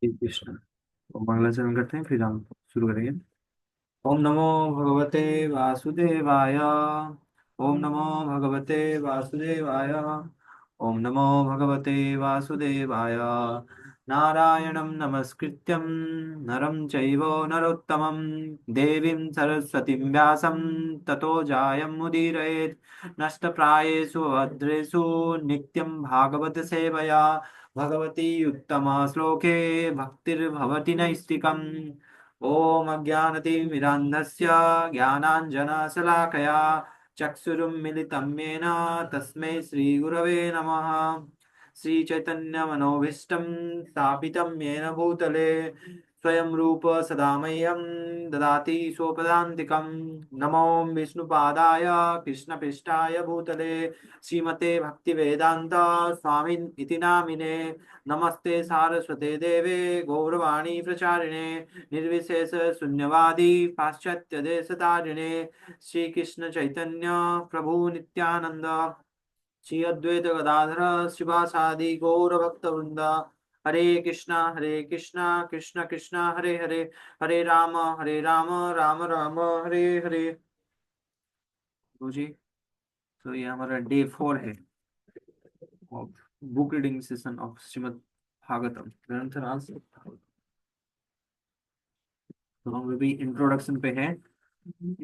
श्री कृष्ण। तो मंगलाचरण करते हैं फिर हम शुरू करेंगे। ओम नमो भगवते वासुदेवाय। ओम नमो भगवते वासुदेवाय। ओम नमो भगवते वासुदेवाय। नारायणं नमस्कृत्यं नरं चैव नरोत्तमं देवीं सरस्वतीं व्यासं ततो जायमुदीरयेत्। नष्टप्रायेषु भद्रेषु नित्यं भागवत सेवया भगवती उत्तमा श्लोके भक्तिर्भवति नैष्टिकम्। ॐ अज्ञानतिमिरान्धस्य ज्ञानाञ्जनशलाकया चक्षुरुन्मिलितं येन तस्मै श्रीगुरवे नमः। श्रीचैतन्यमनोभीष्टं स्थापितं येन भूतले स्वयं रूप सदा मह्यं ददाति स्वपदान्तिकं। नमो विष्णुपादाय कृष्णपृष्ठाय भूतले श्रीमते भक्तिवेदान्त स्वामिन् इति नामिने। नमस्ते सारस्वते देवे गौरवाणी प्रचारिणे निर्विशेष शून्यवादी पाश्चात्य देशतारिणे। श्री कृष्ण चैतन्य प्रभु नित्यानंद श्री अद्वैत गदाधर शिवासादि गौर भक्त वृंद। हरे कृष्णा कृष्ण कृष्ण हरे हरे हरे राम राम राम हरे हरे। तो जी, तो ये हमारा डे 4 है of book reading session of Shrimad Bhagavatam ग्रंथराज। तो हम अभी इंट्रोडक्शन पे हैं,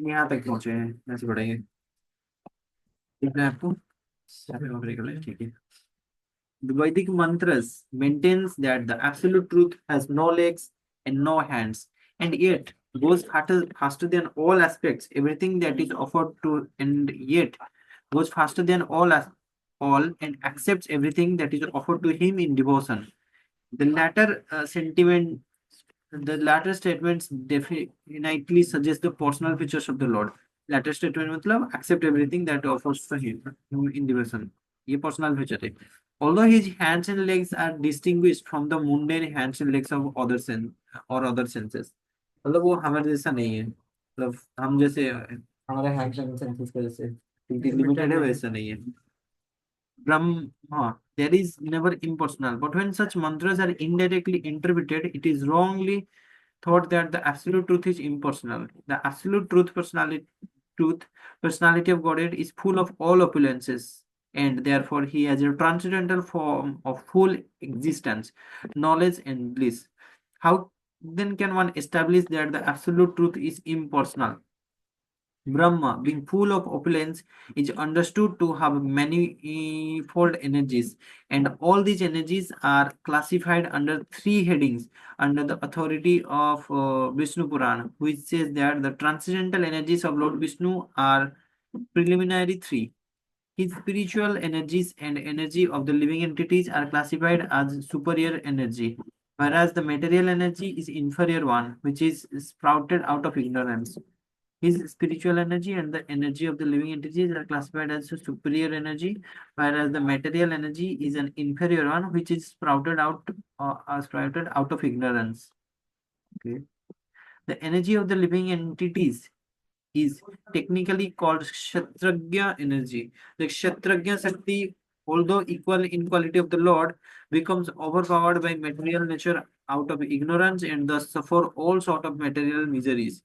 यहाँ तक पहुंचे हैं, ऐसे बढ़ेंगे। ठीक है आपको ठीक है। The Vedic mantras maintains that the absolute truth has no legs and no hands, and yet goes faster than all aspects, everything that is offered to, and yet goes faster than all and accepts everything that is offered to him in devotion. The latter the latter statements definitely suggest the personal features of the Lord. Latter statement मतलब accept everything that offers to him in devotion. ये personal feature है. Although his hands and legs are distinguished from the mundane hands and legs of other senses. मतलब वो हमारे जैसा नहीं है, मतलब हम जैसे हमारे hands and senses के जैसे लिमिटेड है वैसा नहीं है। Brahma, there is never impersonal, but when such mantras are indirectly interpreted, it is wrongly thought that the absolute truth is impersonal. The absolute personality of Godhead is full of all opulences, and therefore he has a transcendental form of full existence, knowledge, and bliss. How then can one establish that the absolute truth is impersonal? Brahma, being full of opulence, is understood to have manifold energies, and all these energies are classified under three headings under the authority of Vishnu Purana, which says that the transcendental energies of Lord Vishnu are preliminary three. His spiritual energies and energy of the living entities are classified as superior energy, whereas the material energy is inferior one, which is sprouted out of ignorance. His spiritual energy and the energy of the living entities are classified as a superior energy, whereas the material energy is an inferior one, which is sprouted out of ignorance. Okay. The energy of the living entities is technically called Kshatragya energy. The Kshatragya Shakti, although equal in quality of the Lord, becomes overpowered by material nature out of ignorance and thus suffer all sort of material miseries.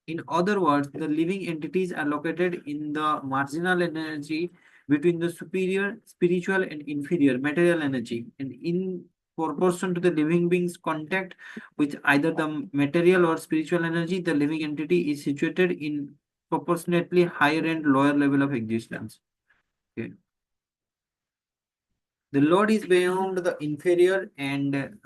In other words, the living entities are located in the marginal energy between the superior spiritual and inferior material energy, and in proportion to the living being's contact with either the material or spiritual energy, the living entity is situated in proportionately higher and lower level of existence. Okay. The Lord is beyond the inferior and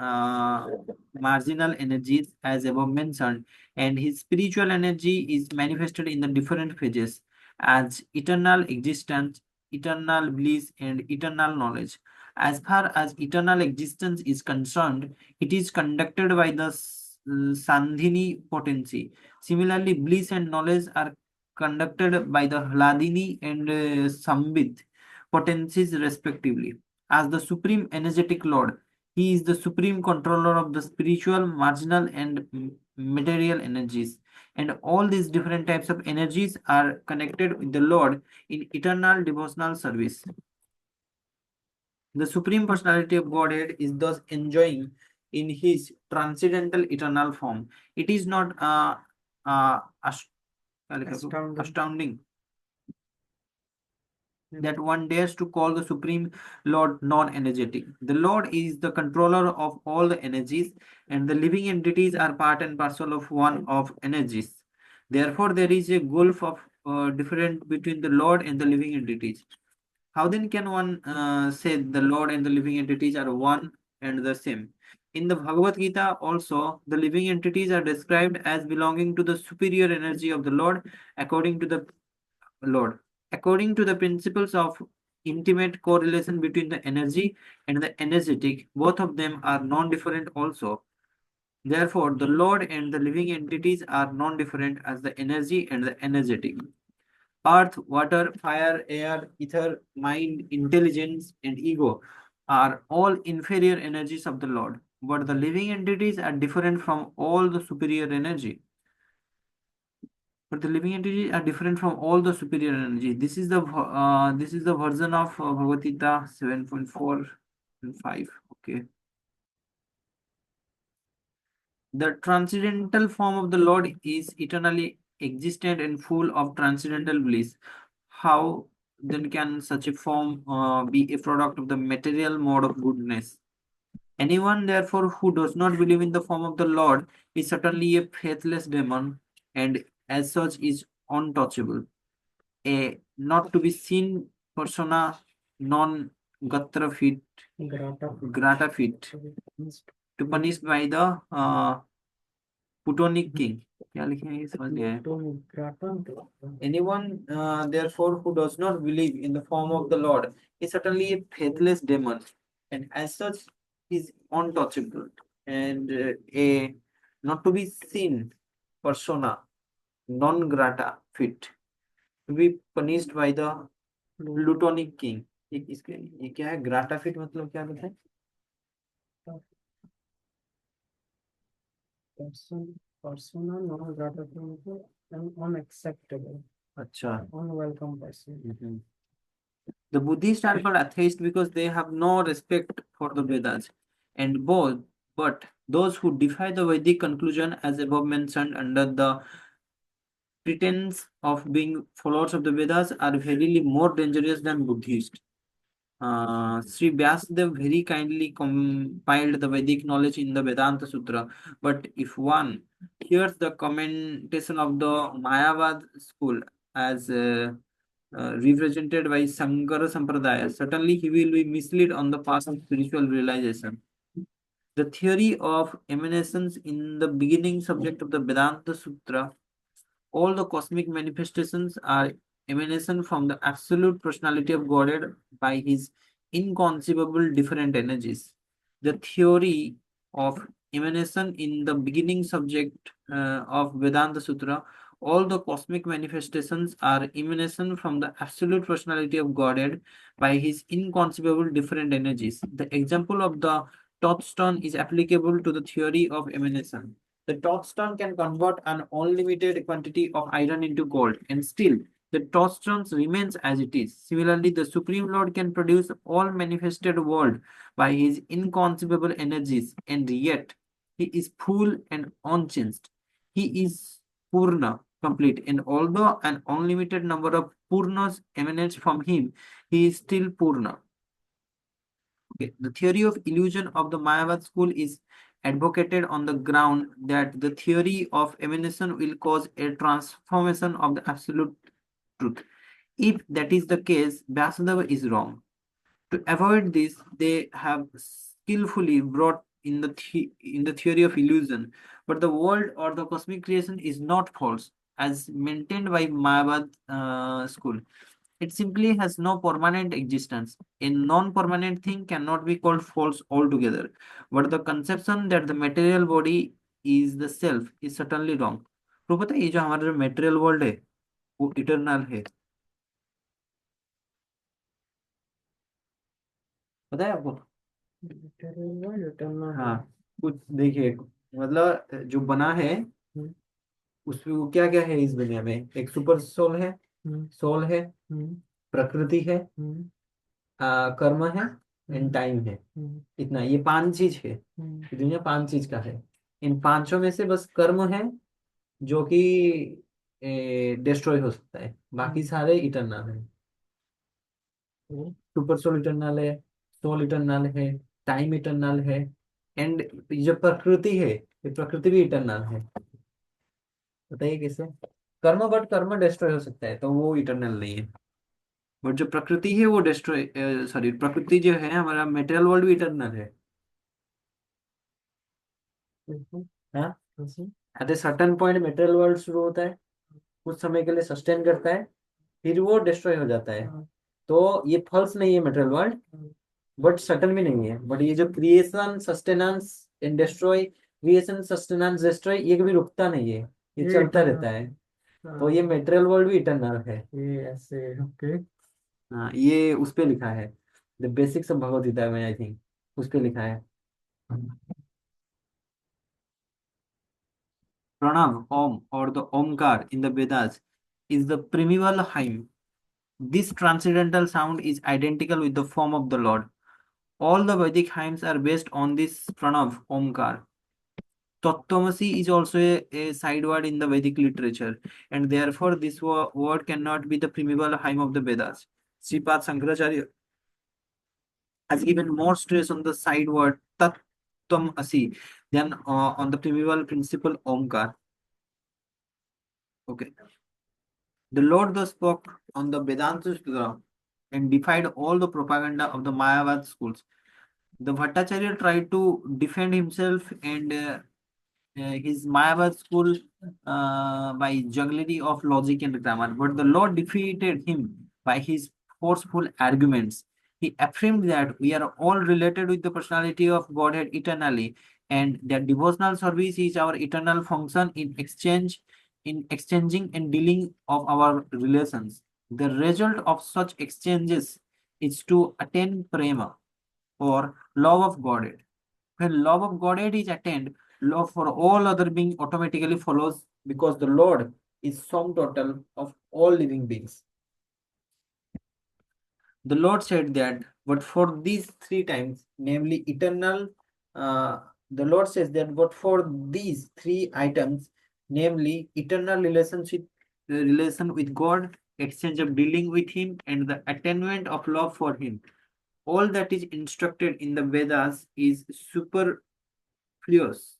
marginal energies as above mentioned, and his spiritual energy is manifested in the different phases as eternal existence, eternal bliss, and eternal knowledge. As far as eternal existence is concerned, it is conducted by the Sandhini potency. Similarly, bliss and knowledge are conducted by the Hladini and Sambit potencies respectively. As the supreme energetic Lord, he is the supreme controller of the spiritual, marginal, and material energies. And all these different types of energies are connected with the Lord in eternal devotional service. The Supreme Personality of Godhead is thus enjoying in his transcendental eternal form. It is not astounding that one dares to call the Supreme Lord non-energetic. The Lord is the controller of all the energies, and the living entities are part and parcel of one of energies. Therefore, there is a gulf of difference between the Lord and the living entities. How then can one say the Lord and the living entities are one and the same? In the Bhagavad Gita, also, the living entities are described as belonging to the superior energy of the Lord, according to the Lord. According to the principles of intimate correlation between the energy and the energetic, both of them are non-different also. Therefore, the Lord and the living entities are non-different as the energy and the energetic. Earth, water, fire, air, ether, mind, intelligence, and ego are all inferior energies of the Lord, but the living entities are different from all the superior energy. But the living entities are different from all the superior energy. This is the version of Bhagavad Gita 7.4 and 5. Okay. The transcendental form of the Lord is eternally existent and full of transcendental bliss. How then can such a form be a product of the material mode of goodness? Anyone, therefore, who does not believe in the form of the Lord is certainly a faithless demon, and as such is untouchable. A not to be seen persona non grata fit to punish by the Plutonic king. क्या लिखे हैं ये समझ नहीं आया. Anyone, therefore, who does not believe in the form of the Lord is certainly a faithless demon, and as such is untouchable, and a not to be seen persona non grata fit to be punished by the Plutonic king. ये क्या है grata fit मतलब क्या होता है? persona non grata and unacceptable. अच्छा. Unwelcome person. The Buddhists are called atheists because they have no respect for the Vedas, and but those who defy the Vedic conclusion as above mentioned under the pretense of being followers of the Vedas are verily more dangerous than Buddhists. Sri Vyasadeva very kindly compiled the Vedic knowledge in the Vedanta Sutra, but if one hears the commentation of the Mayavad school as represented by Sankara Sampradaya, certainly he will be misled on the path of spiritual realization. The theory of emanations in the beginning subject of the Vedanta Sutra, all the cosmic manifestations are emanation from the absolute personality of Godhead by his inconceivable different energies. The theory of emanation in the beginning subject of Vedanta Sutra, all the cosmic manifestations are emanation from the absolute personality of Godhead by his inconceivable different energies. The example of the touchstone is applicable to the theory of emanation. The touchstone can convert an unlimited quantity of iron into gold, and still the touchstone remains as it is. Similarly, the Supreme Lord can produce all manifested world by his inconceivable energies, and yet he is full and unchanged. He is Purna, complete, and although an unlimited number of Purnas emanates from him, he is still Purna. Okay. The theory of illusion of the Mayavad school is advocated on the ground that the theory of emanation will cause a transformation of the absolute truth. If that is the case, Vyasadeva is wrong. To avoid this, they have skillfully brought in the theory of illusion, but the world or the cosmic creation is not false, as maintained by Mayavad school. It simply has no permanent existence. A non-permanent thing cannot be called false altogether. But the conception that the material body is the self is certainly wrong. तो पता है ये जो हमारा जो material world है वो eternal है. पता है आपको? हाँ. कुछ देखिए मतलब जो बना है उसमें वो क्या क्या है इस दुनिया में. एक सुपर सोल है, सोल है, प्रकृति है, कर्म है, एंड टाइम है, इतना, ये 5 चीज है, ये दुनिया 5 चीज का है। इन पांचों में से बस कर्म है जो कि डिस्ट्रॉय हो सकता है, बाकी सारे इटर्नल है। सुपर सोल इटर्नल है, सोल इटर्नल है, टाइम इटर्नल है, एंड जो प्रकृति है, ये प्रकृति भी इटर्नल है। बताइए कैसे? कर्म, बट कर्म डिस्ट्रॉय हो सकता है तो वो इटर्नल नहीं है, बट जो प्रकृति है वो डिस्ट्रॉय, सॉरी, प्रकृति जो है हमारा मेटेरियल वर्ल्ड भी इटर्नल है। हाँ, at a certain point material world शुरू होता है, कुछ समय के लिए सस्टेन करता है, फिर वो डिस्ट्रॉय हो जाता है। तो ये फॉल्स नहीं है मेटेरियल वर्ल्ड, बट सटन भी नहीं है। बट ये जो creation, sustenance and destroy, creation sustenance destroy, ये कभी रुकता नहीं है, ये चलता रहता है। तो ये मेटेरियल वर्ल्ड भी इटर्नल है। ये ऐसे, ओके। हाँ, ये उस पे लिखा है, the basics of Bhagavad Gita में, आई थिंक उस पे लिखा है। Pranav, Om, or the Omkar in the Vedas is the primeval hymn. This transcendental sound is identical with the form of the Lord. All the Vedic hymns are based on this Pranav, Omkar. Tattvamasi is also a side word in the Vedic literature, and therefore this word cannot be the primeval hymn of the Vedas. Sripad Shankaracharya has given more stress on the side word Tattvamasi than on the primeval principle Omkar. Okay. The Lord thus spoke on the Vedanta Sutra and defied all the propaganda of the Mayavad schools. The Bhattacharya tried to defend himself and his Mayavad school by jugglery of logic and grammar, but the Lord defeated him by his forceful arguments. He affirmed that we are all related with the personality of Godhead eternally, and that devotional service is our eternal function in exchanging and dealing of our relations. The result of such exchanges is to attain prema, or love of Godhead. When love of Godhead is attained, love for all other beings automatically follows, because the Lord is sum total of all living beings. The Lord said that, but for these 3 times, namely eternal, the Lord says that, but for these 3 items, namely eternal relationship, relation with God, exchange of dealing with Him, and the attainment of love for Him, all that is instructed in the Vedas is superfluous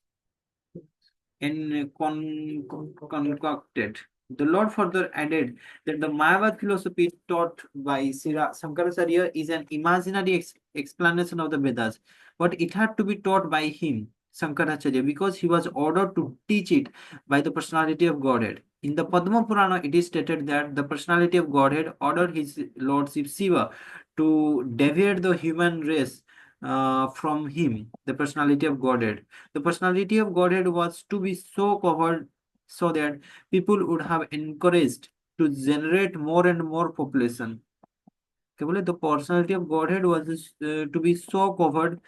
and concocted. The Lord further added that the Mayavad philosophy taught by Shankaracharya is an imaginary explanation of the Vedas, but it had to be taught by him, Shankaracharya, because he was ordered to teach it by the personality of Godhead. In the Padma Purana, it is stated that the personality of Godhead ordered his Lordship Shiva to deviate the human race from him, the personality of Godhead. The personality of Godhead was to be so covered so that people would have encouraged to generate more and more population. The personality of Godhead was to be so covered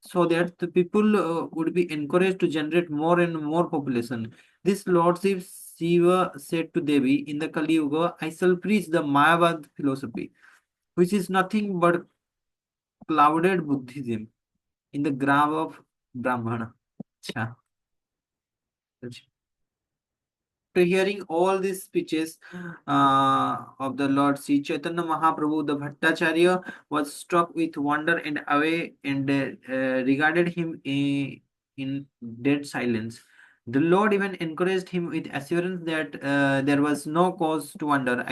so that the people would be encouraged to generate more and more population. This Lordship Shiva said to Devi in the Kali Yuga, I shall preach the Mayavad philosophy, which is nothing but clouded Buddhism in the grave of Brahmana. Achha. After hearing all these speeches of the Lord Sri Chaitanya Mahaprabhu, the Bhattacharya was struck with wonder and awe and regarded him in dead silence. The Lord even encouraged him with assurance that there was no cause to wonder.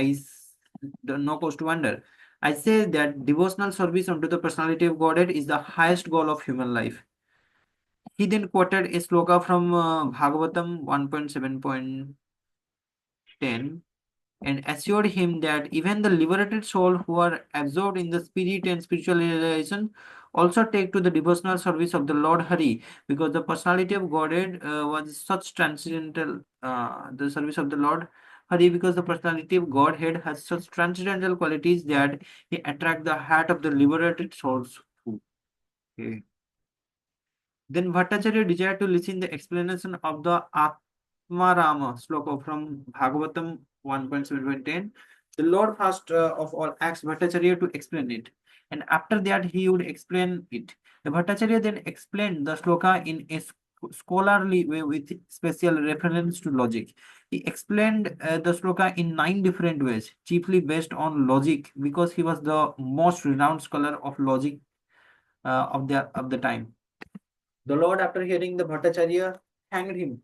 No cause to wonder. I say that devotional service unto the personality of Godhead is the highest goal of human life. He then quoted a sloka from Bhagavatam 1.7.10 and assured him that even the liberated soul who are absorbed in the spirit and spiritual realization also take to the devotional service of the Lord Hari, because the personality of Godhead was such transcendental, the service of the Lord Hari, because the personality of Godhead has such transcendental qualities that he attract the heart of the liberated souls. Okay. Then Bhattacharya desired to listen the explanation of the Atmarama sloka from Bhagavatam 1.7.10. The Lord first of all asked Bhattacharya to explain it. and after that he would explain it. The Bhattacharya then explained the sloka in a scholarly way with special reference to logic. He explained the sloka in 9 different ways, chiefly based on logic, because he was the most renowned scholar of logic of the time. The Lord, after hearing the Bhattacharya, thanked him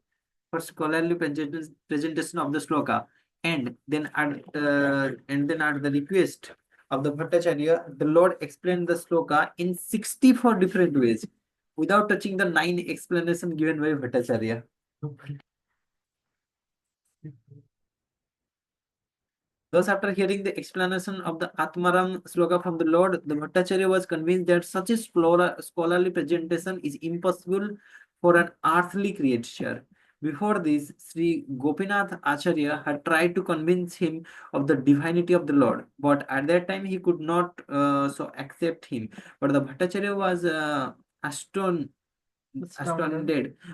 for scholarly presentation of the sloka, and then at the request of the Bhattacharya, the Lord explained the sloka in 64 different ways, without touching the 9 explanations given by Bhattacharya. Thus, after hearing the explanation of the Atmaram sloka from the Lord, the Bhattacharya was convinced that such a scholarly presentation is impossible for an earthly creature. Before this, Sri Gopinath Acharya had tried to convince him of the divinity of the Lord, but at that time he could not so accept him. But the Bhattacharya was astounded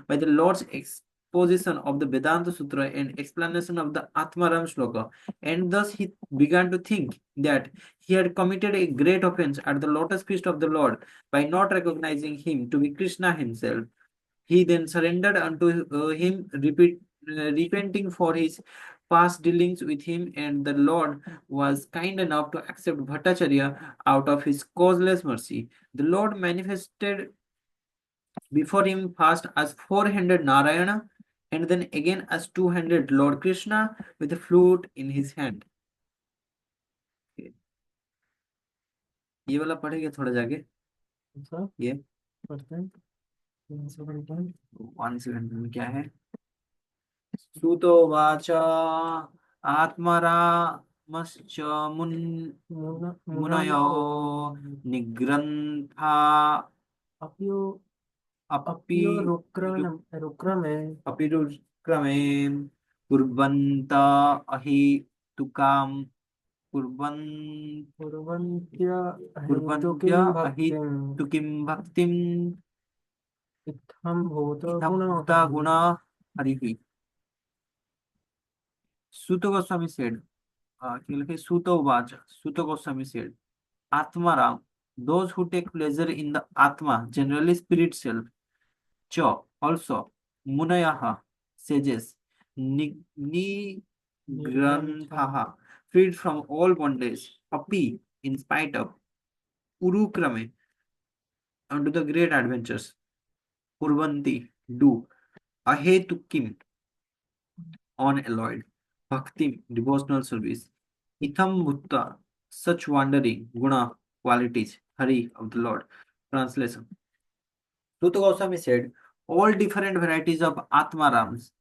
by the Lord's exposition of the Vedanta Sutra and explanation of the Atmaram Shloka, and thus he began to think that he had committed a great offense at the lotus feet of the Lord by not recognizing him to be Krishna himself. He then surrendered unto him, repenting for his past dealings with him, and the Lord was kind enough to accept Bhattacharya out of his causeless mercy. The Lord manifested before him first as 400 Narayana, and then again as 200 Lord Krishna with a flute in his hand. ये वाला पढ़ेंगे थोड़ा जाके अच्छा ये पढ़ते हैं 1 second में क्या है सुतो वाचा आत्मरामश्च मुनयो निग्रन्था अप्यो अपि रुक्रमे अपिरुक्रमे कुर्वन्त अहितुकां कुर्वन्त्य कुर्वन्त्य अहितुकीं भक्तिं इत्थं भूता गुण हरिः. Suta Goswami said, Suta Uvacha, Suta Goswami said, Atmaram, those who take pleasure in the Atma, generally spirit self, Cha, also, Munayaha, sages, Nigranthaha, freed from all bondage, Api, in spite of, Urukrame, unto the great adventures, Purvanti, do, Ahetukim, unalloyed, Bhakti, devotional service, Itham Bhutta, such wandering, guna, qualities, Hari of the Lord. Translation. Suta Goswami said, all different varieties of Atmarams,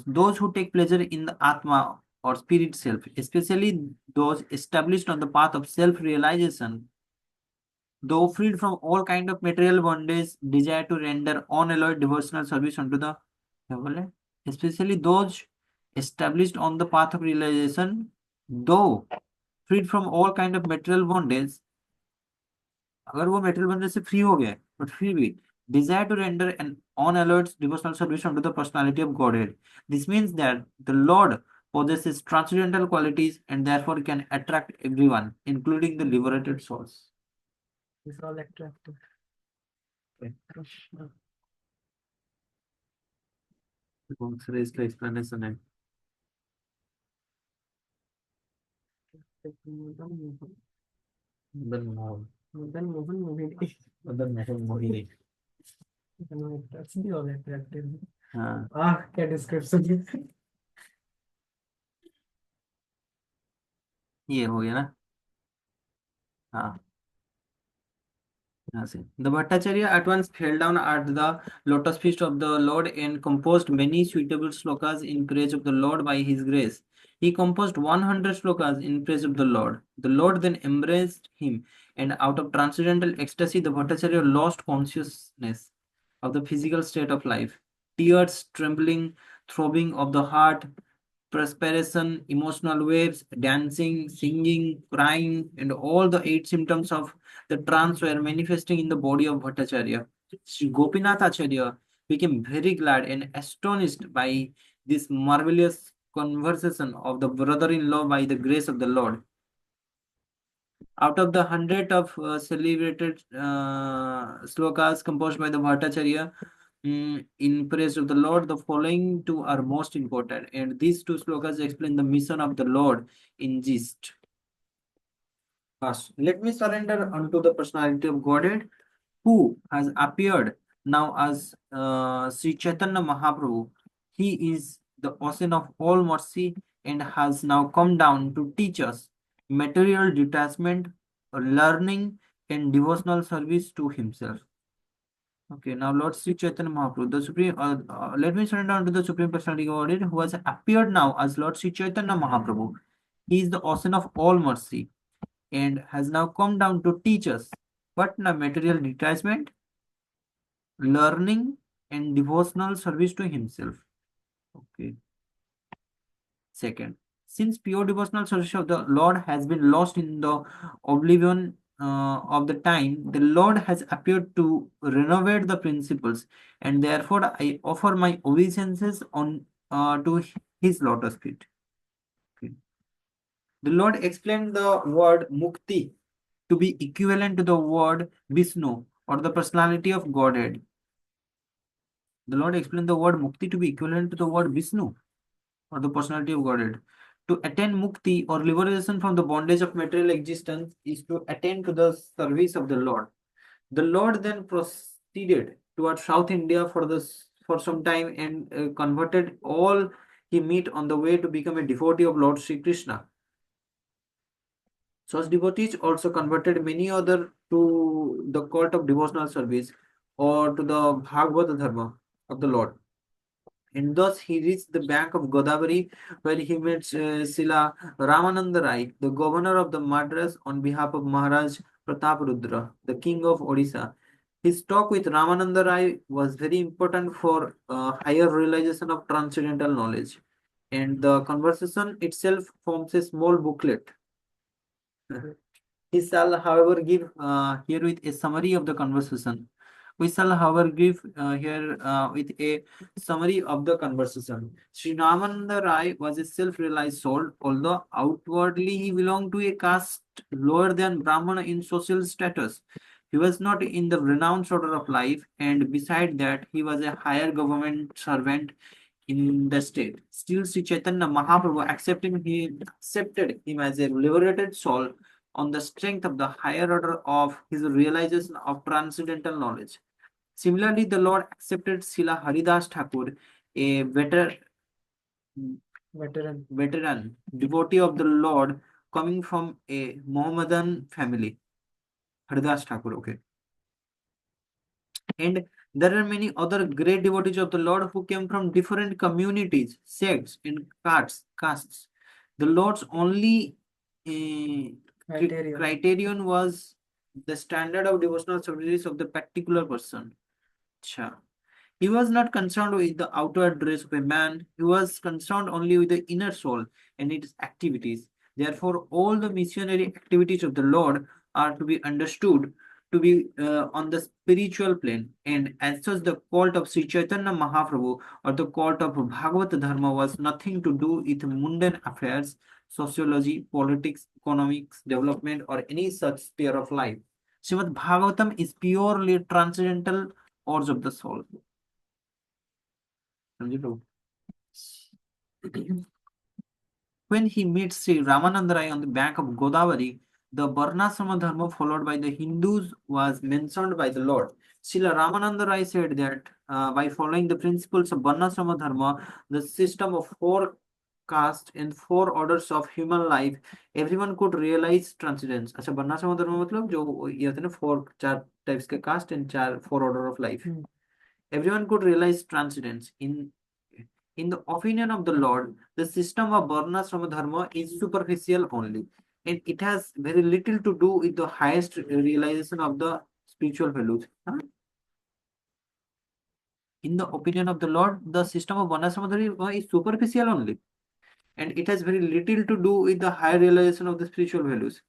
those who take pleasure in the Atma or spirit self, especially those established on the path of self-realization, though freed from all kind of material bondage, desire to render unalloyed devotional service unto the especially those established on the path of realization, though freed from all kind of material bondage, अगर वो material bondage से free हो गए, but फिर भी desire to render an unalloyed devotional service unto the personality of Godhead. This means that the Lord possesses transcendental qualities and therefore can attract everyone, including the liberated souls. It's all attractive. Okay. Krishna. कौन सा इसका explanation है? Madan Mohan Mohini Madan Mohan Mohini. That's the all attractive. हाँ क्या description ये हो गया ना. हाँ The Bhattacharya at once fell down at the lotus feet of the Lord and composed many suitable slokas in praise of the Lord by his grace. He composed 100 slokas in praise of the Lord. The Lord then embraced him, and out of transcendental ecstasy, the Bhattacharya lost consciousness of the physical state of life. Tears, trembling, throbbing of the heart, perspiration, emotional waves, dancing, singing, crying, and all the 8 symptoms of the trance were manifesting in the body of Bhattacharya. Sri Gopinath Acharya became very glad and astonished by this marvelous conversation of the brother-in-law by the grace of the Lord. Out of the hundred of celebrated slokas composed by the Bhattacharya in praise of the Lord, the following two are most important, and these two slokas explain the mission of the Lord in gist. First, let me surrender unto the personality of Godhead, who has appeared now as Sri Chaitanya Mahaprabhu. He is the ocean of all mercy and has now come down to teach us material detachment, learning, and devotional service to himself. Okay, now Lord Sri Chaitanya Mahaprabhu, the Supreme, let me surrender unto the Supreme Personality of Godhead, who has appeared now as Lord Sri Chaitanya Mahaprabhu. He is the ocean of all mercy and has now come down to teach us what the material detachment, learning, and devotional service to himself. Okay. Second, since pure devotional service of the Lord has been lost in the oblivion of the time, the Lord has appeared to renovate the principles, and therefore I offer my obeisances on to his lotus feet. Okay. The Lord explained the word mukti to be equivalent to the word Vishnu or the personality of Godhead. The Lord explained the word mukti to be equivalent to the word Vishnu or the personality of Godhead. To attain mukti or liberation from the bondage of material existence is to attain to the service of the Lord. The Lord then proceeded towards South India for some time and converted all he met on the way to become a devotee of Lord Sri Krishna. Such devotees also converted many other to the cult of devotional service or to the Bhagavad Dharma of the Lord. And thus he reached the bank of Godavari, where he met Sila Ramananda Rai, the governor of the Madras, on behalf of Maharaj Prataparudra, the king of Odisha. His talk with Ramananda Rai was very important for higher realization of transcendental knowledge. And the conversation itself forms a small booklet. He shall, however, give herewith a summary of the conversation. We shall, however, give here with a summary of the conversation. Sri Ramananda Rai was a self-realized soul, although outwardly he belonged to a caste lower than Brahmana in social status. He was not in the renounced order of life, and beside that, he was a higher government servant in the state. Still, Sri Chaitanya Mahaprabhu accepted him as a liberated soul on the strength of the higher order of his realization of transcendental knowledge. Similarly, the Lord accepted Srila Haridas Thakur, a veteran devotee of the Lord coming from a Mohammedan family. Haridas Thakur, okay. And there are many other great devotees of the Lord who came from different communities, sects, and castes. The Lord's only criterion was the standard of devotional service of the particular person. Cha. He was not concerned with the outer dress of a man, he was concerned only with the inner soul and its activities. Therefore, all the missionary activities of the Lord are to be understood to be on the spiritual plane, and as such, the cult of Sri Chaitanya Mahaprabhu or the cult of Bhagavad Dharma was nothing to do with mundane affairs, sociology, politics, economics, development, or any such sphere of life. Srimad Bhagavatam is purely transcendental urge of the soul. When he meets Sri Ramananda Rai on the bank of Godavari, the Varnasrama Dharma followed by the Hindus was mentioned by the Lord. Srila Ramananda Rai said that by following the principles of Varnasrama Dharma, the system of four castes and four orders of human life, everyone could realize transcendence. अच्छा वर्णाश्रम धर्म मतलब जो ये होते हैं ना four चार types के caste and चार four order of life. Everyone could realize transcendence. In the opinion of the Lord, the system of Varnasrama Dharma is superficial only, and it has very little to do with the highest realization of the spiritual values. Huh? In the opinion of the Lord, the system of Varnasrama Dharma is superficial only, and it has very little to do with the higher realization of the spiritual values.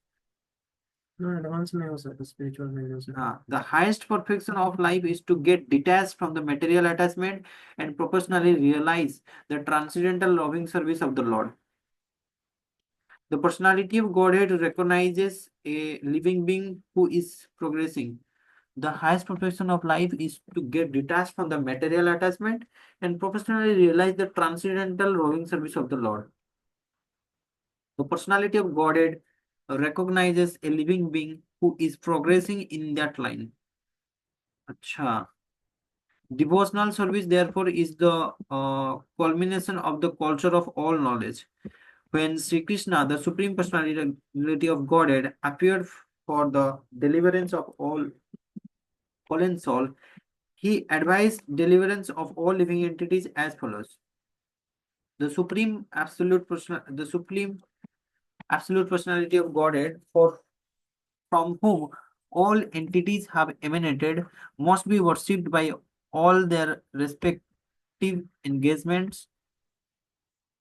Spiritual values. The highest perfection of life is to get detached from the material attachment and proportionally realize the transcendental loving service of the Lord. The personality of Godhead recognizes a living being who is progressing. The highest perfection of life is to get detached from the material attachment and professionally realize the transcendental roving service of the Lord. The personality of Godhead recognizes a living being who is progressing in that line. Acha. Devotional service, therefore, is the culmination of the culture of all knowledge. When Sri Krishna, the Supreme Personality of Godhead, appeared for the deliverance of all fallen soul, he advised deliverance of all living entities as follows. The Supreme Absolute Personality of Godhead, from whom all entities have emanated, must be worshipped by all their respective engagements.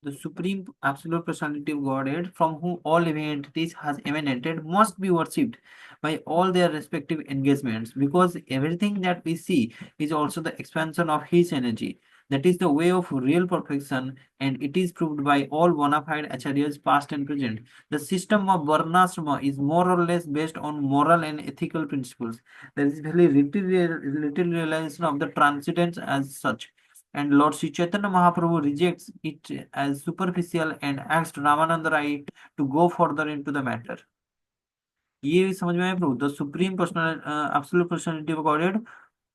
The Supreme Absolute Personality of Godhead, from whom all living entities has emanated, must be worshipped by all their respective engagements, because everything that we see is also the expansion of His energy. That is the way of real perfection, and it is proved by all bona fide acharyas, past and present. The system of Varnasrama is more or less based on moral and ethical principles. There is very little realization of the transcendence as such, and Lord Sri Chaitanya Mahaprabhu rejects it as superficial and asked Ramananda Rai to go further into the matter. ये समझ में आया प्रभु? The Supreme Personal Absolute Personality of Godhead,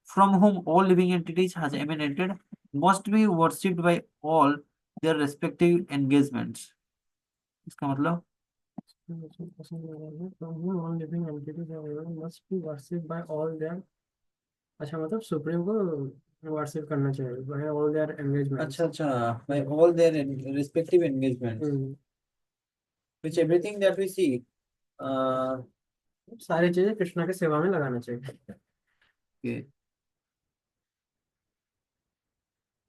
from whom all living entities has emanated, must be worshipped by all their respective engagements. इसका मतलब from whom all living entities are available must be worshipped by all their. अच्छा मतलब supreme को worship करना चाहिए by all their engagements. अच्छा by all their respective engagements, which everything that we see सारी चीजें कृष्णा के सेवा में लगाना चाहिए. okay.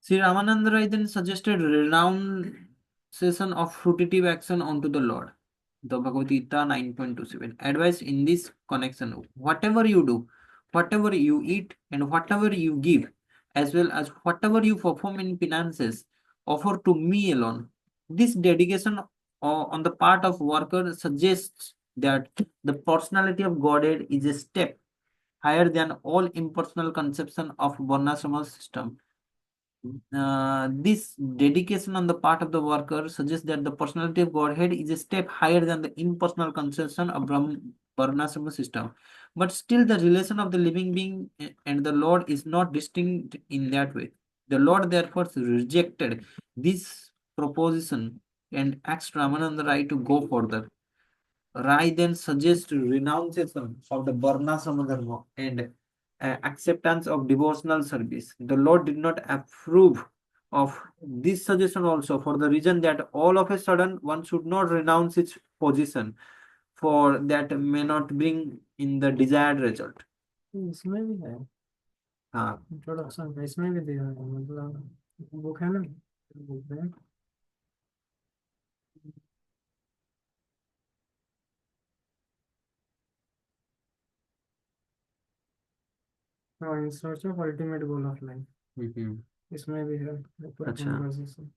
Sri Ramananda Rai then suggested renunciation of fruitive action unto the Lord. The Bhagavad Gita 9.27 advice in this connection: whatever you do, whatever you eat, and whatever you give, as well as whatever you perform in penances, offer to me alone. This dedication on the part of worker suggests that the personality of Godhead is a step higher than all impersonal conception of Varnasrama system. This dedication on the part of the worker suggests that the personality of Godhead is a step higher than the impersonal conception of Varnasrama system. But still, the relation of the living being and the Lord is not distinct in that way. The Lord therefore rejected this proposition and asked Ramananda Rai to go further. Rai then suggests renunciation of the Varnasrama dharma and acceptance of devotional service. The Lord did not approve of this suggestion also, for the reason that all of a sudden one should not renounce its position, for that may not bring in the desired result. इसमें भी है हाँ introduction का, इसमें भी दिया है मतलब बुक है ना, बुक है. हाँ, in search of ultimate goal of life इसमें भी है अच्छा. Conversation.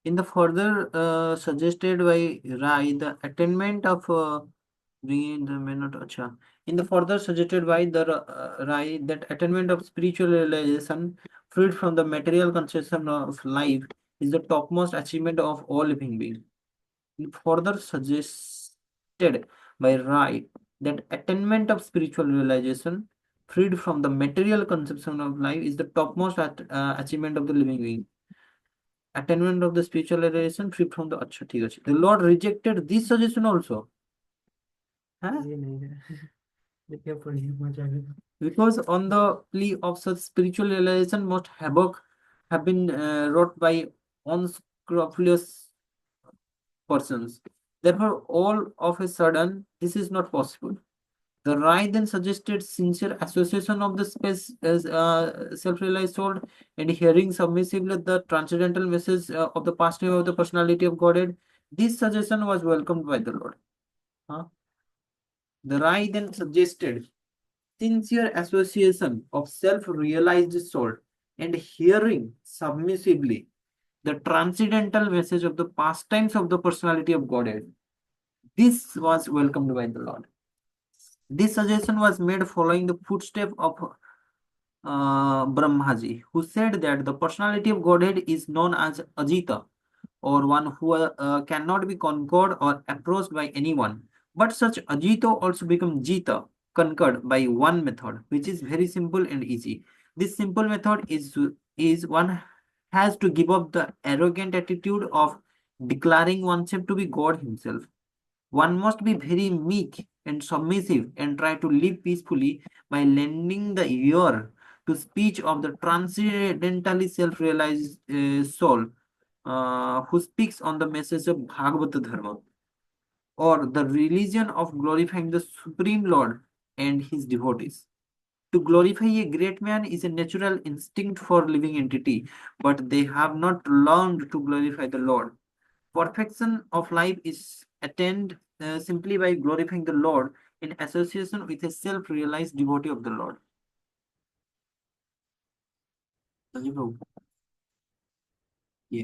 In the further suggested by Rai, the attainment of bringing the minute, acha. In the further suggested by the Rai, that attainment of spiritual realization, freed from the material conception of life, is the topmost achievement of all living beings. Further suggested by Rai, that attainment of spiritual realization, freed from the material conception of life, is the topmost achievement of the living being. Attainment of the spiritual realization, free from the acha, ठीक है. The Lord rejected this suggestion also. Huh? ये नहीं है देखिए पढ़िए मजा आएगा. Because on the plea of such spiritual realization must have been wrought by unscrupulous persons. Therefore, all of a sudden, this is not possible. The Rai then suggested sincere association of the space as self-realized soul and hearing submissively the transcendental message of the past name of the personality of Godhead. This suggestion was welcomed by the Lord. Huh? The Rai then suggested sincere association of self-realized soul and hearing submissively the transcendental message of the pastimes of the personality of Godhead. This was welcomed by the Lord. This suggestion was made following the footsteps of Brahmaji, who said that the personality of Godhead is known as Ajita, or one who cannot be conquered or approached by anyone. But such Ajito also become Jita, conquered by one method, which is very simple and easy. This simple method is one has to give up the arrogant attitude of declaring oneself to be God himself. One must be very meek and submissive and try to live peacefully by lending the ear to speech of the transcendentally self-realized soul who speaks on the message of Bhagavata Dharma, or the religion of glorifying the Supreme Lord and his devotees. To glorify a great man is a natural instinct for living entity, but they have not learned to glorify the Lord. Perfection of life is attained simply by glorifying the Lord in association with a self-realized devotee of the Lord. Sanjeev Babu, ये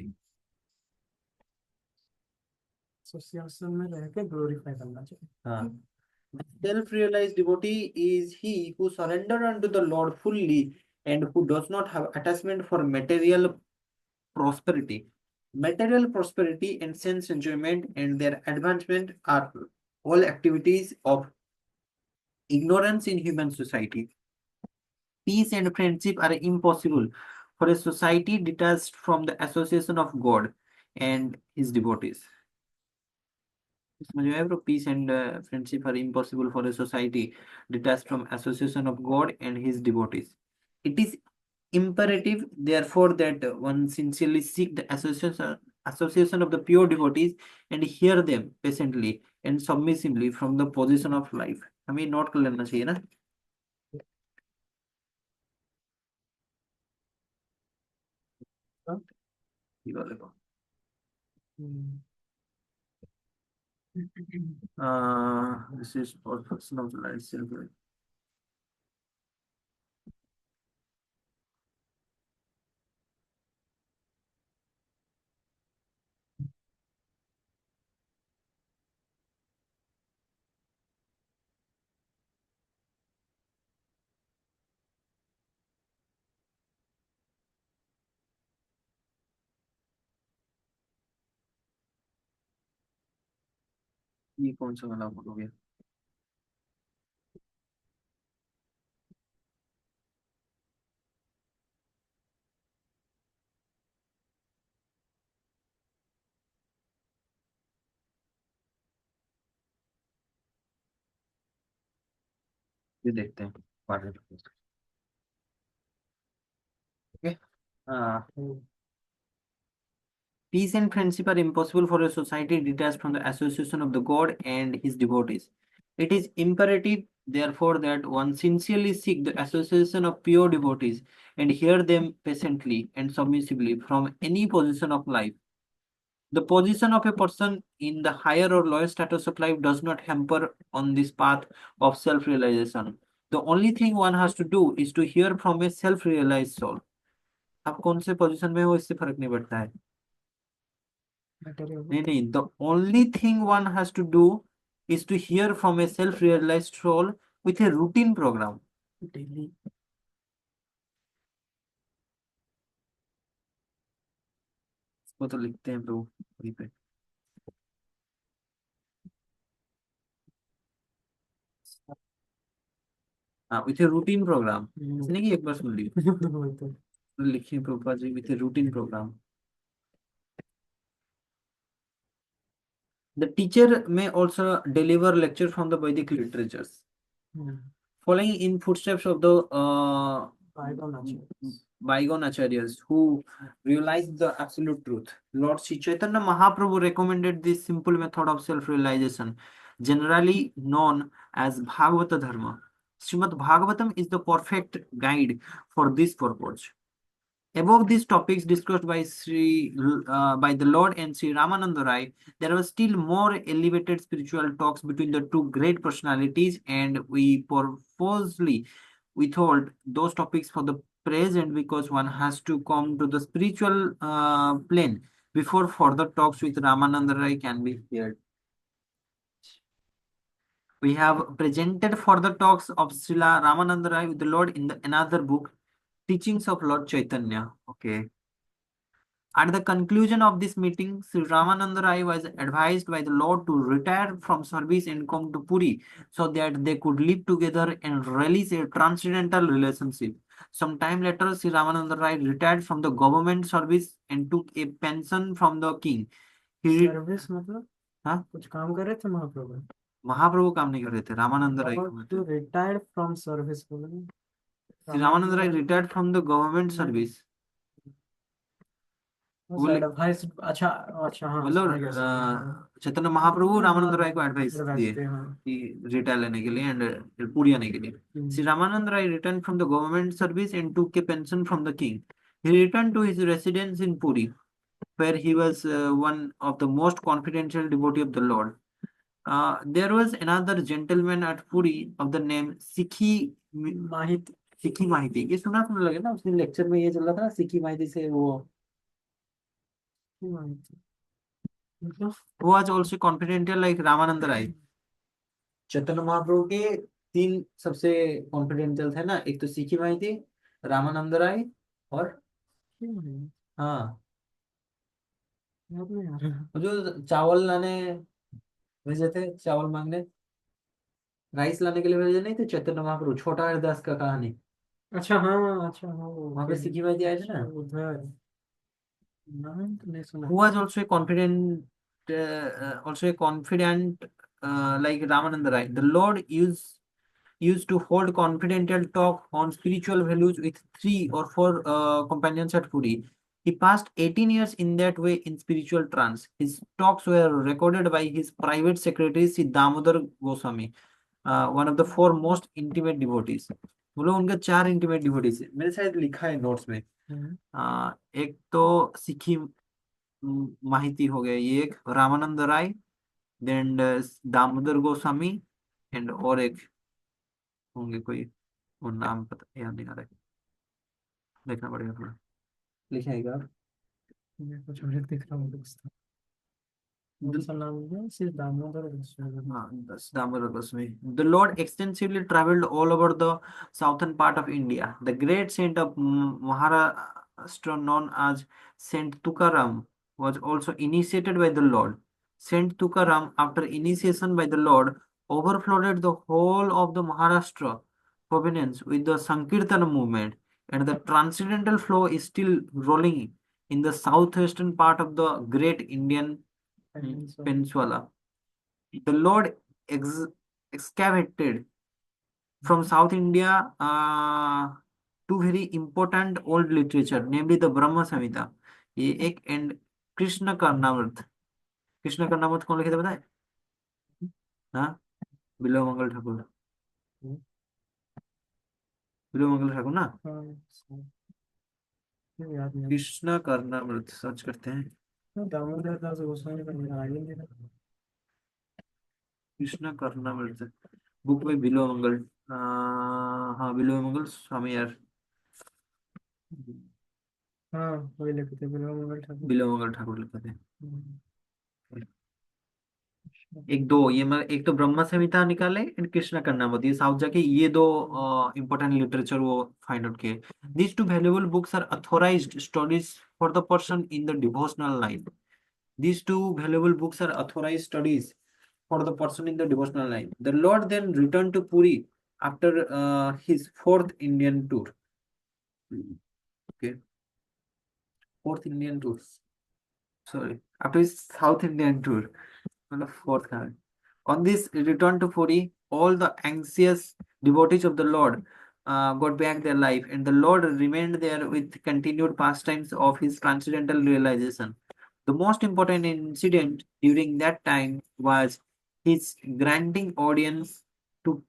association में रह के glorify करना चाहिए। हाँ. The self-realized devotee is he who surrenders unto the Lord fully and who does not have attachment for material prosperity. Material prosperity and sense enjoyment and their advancement are all activities of ignorance in human society. Peace and friendship are impossible for a society detached from the association of God and his devotees. समझ में आया bro? Peace and friendship are impossible for a society detached from association of God and his devotees. It is imperative, therefore, that one sincerely seek the association of the pure devotees and hear them patiently and submissively from the position of life. हमें note कर लेना चाहिए ना. ये वाले को. This is for person of the light self. ये कौन सा वाला हो गया? ये देखते हैं. Okay. Peace and friendship are impossible for a society detached from the association of the God and his devotees. It is imperative, therefore, that one sincerely seek the association of pure devotees and hear them patiently and submissively from any position of life. The position of a person in the higher or lower status of life does not hamper on this path of self-realization. The only thing one has to do is to hear from a self-realized soul. आप कौन से position में हो इससे फर्क नहीं पड़ता है. नहीं, the only thing one has to do is to hear from a self-realized soul with a routine program daily. इसको तो लिखते हैं तो वहीं पे. हाँ, with a routine program. इसने की एक बार सुन ली. लिखिए Prabhupada ji with a routine program. The teacher may also deliver lecture from the Vedic literatures, following in footsteps of the bygone acharyas who realized the absolute truth. Lord Sri Chaitanya Mahaprabhu recommended this simple method of self-realization, generally known as Bhagavata Dharma. Srimad Bhagavatam is the perfect guide for this purpose. Above these topics discussed by by the Lord and Sri Ramananda Rai, there were still more elevated spiritual talks between the two great personalities, and we purposely withhold those topics for the present because one has to come to the spiritual plane before further talks with Ramananda Rai can be heard. We have presented further talks of Srila Ramananda Rai with the Lord in another book, Teachings of Lord Chaitanya. Okay. At the conclusion of this meeting, Sri Ramananda Rai was advised by the Lord to retire from service and come to Puri so that they could live together and release a transcendental relationship. Some time later, Sri Ramananda Rai retired from the government service and took a pension from the king. He service मतलब हाँ कुछ काम कर रहे थे महाप्रभु महाप्रभु काम नहीं कर रहे थे Ramanand Ray to retired from service बोले ना Shri Ramanand Ray retired from the government service बोले एडवाइस अच्छा अच्छा हाँ मतलब चैतन्य महाप्रभु रामानंद राय को एडवाइस दिए कि रिटायर लेने के लिए एंड पुरी आने के लिए Shri Ramanand Ray return from the government service and took a pension from the king he return to his residence in Puri where he was one of the most confidential devotee of the Lord. There was another gentleman at Puri of the name माहित सिक्की माहिती ये सुना सुना लगे ना उसने lecture में ये चल रहा था ना सिक्की माहिती से वो was also confidential like Ramanand राय चैतन्य महाप्रभु के तीन सबसे कॉन्फिडेंशियल थे ना एक तो सिक्की माहिती रामानंद राय और हाँ जो चावल लाने भेजे थे चावल मांगने राइस लाने के लिए भेजे नहीं थे चैतन्य महाप्रभु छोटा हरिदास का कहानी अच्छा हाँ अच्छा हाँ वहां पे सिक्की माहिती आए थे ना उधर नाम तो नहीं सुना who was also a confident also a confident like Ramananda Rai. The Lord used to hold confidential talk on spiritual values with three or four companions at Puri. He passed 18 years in that way in spiritual trance. His talks were recorded by his private secretary, Sri Damodar Goswami, one of the four most intimate devotees. बोलो उनका चार intimate devotees है मेरे शायद लिखा है notes में एक तो सिक्की माहिती हो गया ये एक रामानंद राय देन दामोदर गोस्वामी एंड और एक होंगे कोई वो नाम पता याद नहीं आ रहा है देखना पड़ेगा थोड़ा लिखेगा कुछ और दिख रहा हूँ दोस्त The Lord extensively traveled all over the southern part of India. The great saint of Maharashtra, known as Saint Tukaram, was also initiated by the Lord. Saint Tukaram, after initiation by the Lord, overflowed the whole of the Maharashtra province with the Sankirtana movement, and the transcendental flow is still rolling in the southwestern part of the great Indian peninsula. The Lord excavated from South India two very important old literature, namely the Brahma Samhita. ये एक and Krishna कर्णामृत Krishna कर्णामृत कौन लिखे थे पता है हाँ बिल्व मंगल ठाकुर बिल्व मंगल ठाकुर ना Krishna कर्णामृत search करते हैं दामोदर दास गोस्वामी का नारायण कृष्ण कर्णामृत बुक में बिल्व मंगल हाँ बिल्व मंगल स्वामी यार हाँ वही लिखे थे बिल्व मंगल ठाकुर लिखे थे एक दो ये मैं एक तो ब्रह्म संहिता निकाले एंड कृष्ण कर्णामृत ये साउथ जाके ये दो इंपॉर्टेंट लिटरेचर वो फाइंड आउट किए these two valuable books are authorized studies for the person in the devotional line these two valuable books are authorized studies for the person in the devotional line. The Lord then returned to Puri after his fourth Indian tour. Okay, fourth Indian tour. Sorry, after his South Indian tour. Fourth time. On this return to Puri, all the anxious devotees of the Lord got back their life, and the Lord remained there with continued pastimes of his transcendental realization. The most important incident during that time was his granting audience to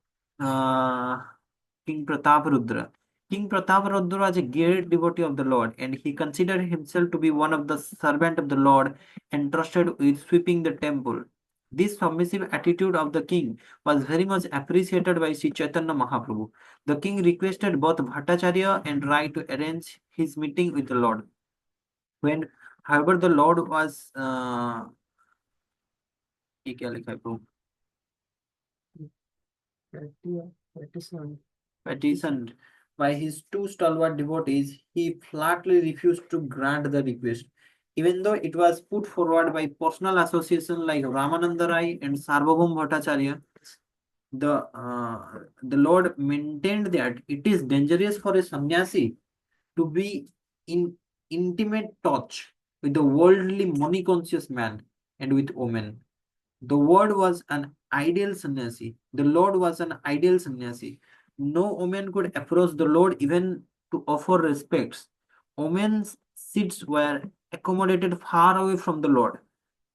King Prataparudra. King Prataparudra was a great devotee of the Lord, and he considered himself to be one of the servant of the Lord entrusted with sweeping the temple. This submissive attitude of the king was very much appreciated by Sri Chaitanya Mahaprabhu. The king requested both Bhattacharya and Rai to arrange his meeting with the Lord. When, however, the Lord was ये क्या लिखा है प्रभु Petitioned by his two stalwart devotees, he flatly refused to grant the request. Even though it was put forward by personal associations like Ramananda Rai and Sarvabhaum Bhattacharya, the Lord maintained that it is dangerous for a sannyasi to be in intimate touch with the worldly money conscious man and with women. The word was an ideal sannyasi. The Lord was an ideal sannyasi. No woman could approach the Lord even to offer respects. Women's seats were accommodated far away from the Lord.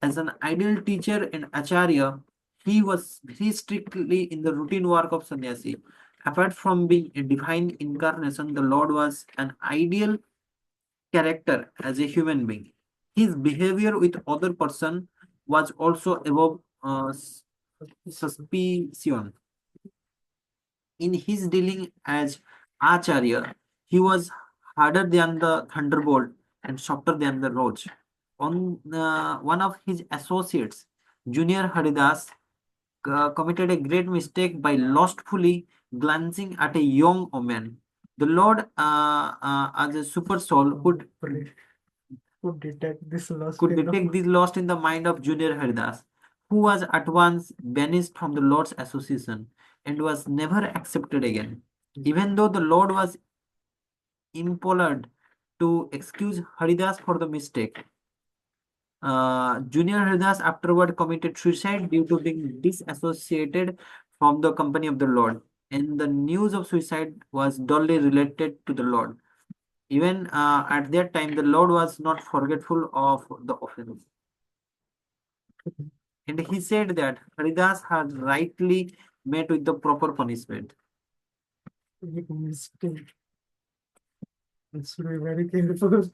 As an ideal teacher and acharya, he was very strictly in the routine work of sannyasi. Apart from being a divine incarnation, the Lord was an ideal character as a human being. His behavior with other person was also above suspicion. In his dealing as Acharya, he was harder than the thunderbolt and softer than the roach. On one of his associates, Junior Haridas, committed a great mistake by lustfully glancing at a young woman. The Lord, as a super soul, could detect this lost in the mind of Junior Haridas, who was at once banished from the Lord's association and was never accepted again. Even though the Lord was implored to excuse Haridas for the mistake, Junior Haridas afterward committed suicide due to being disassociated from the company of the Lord, and the news of suicide was dully related to the Lord. Even at that time, the Lord was not forgetful of the offense. And he said that Haridas had rightly met with the proper punishment. एक mistake. It's very, very careful.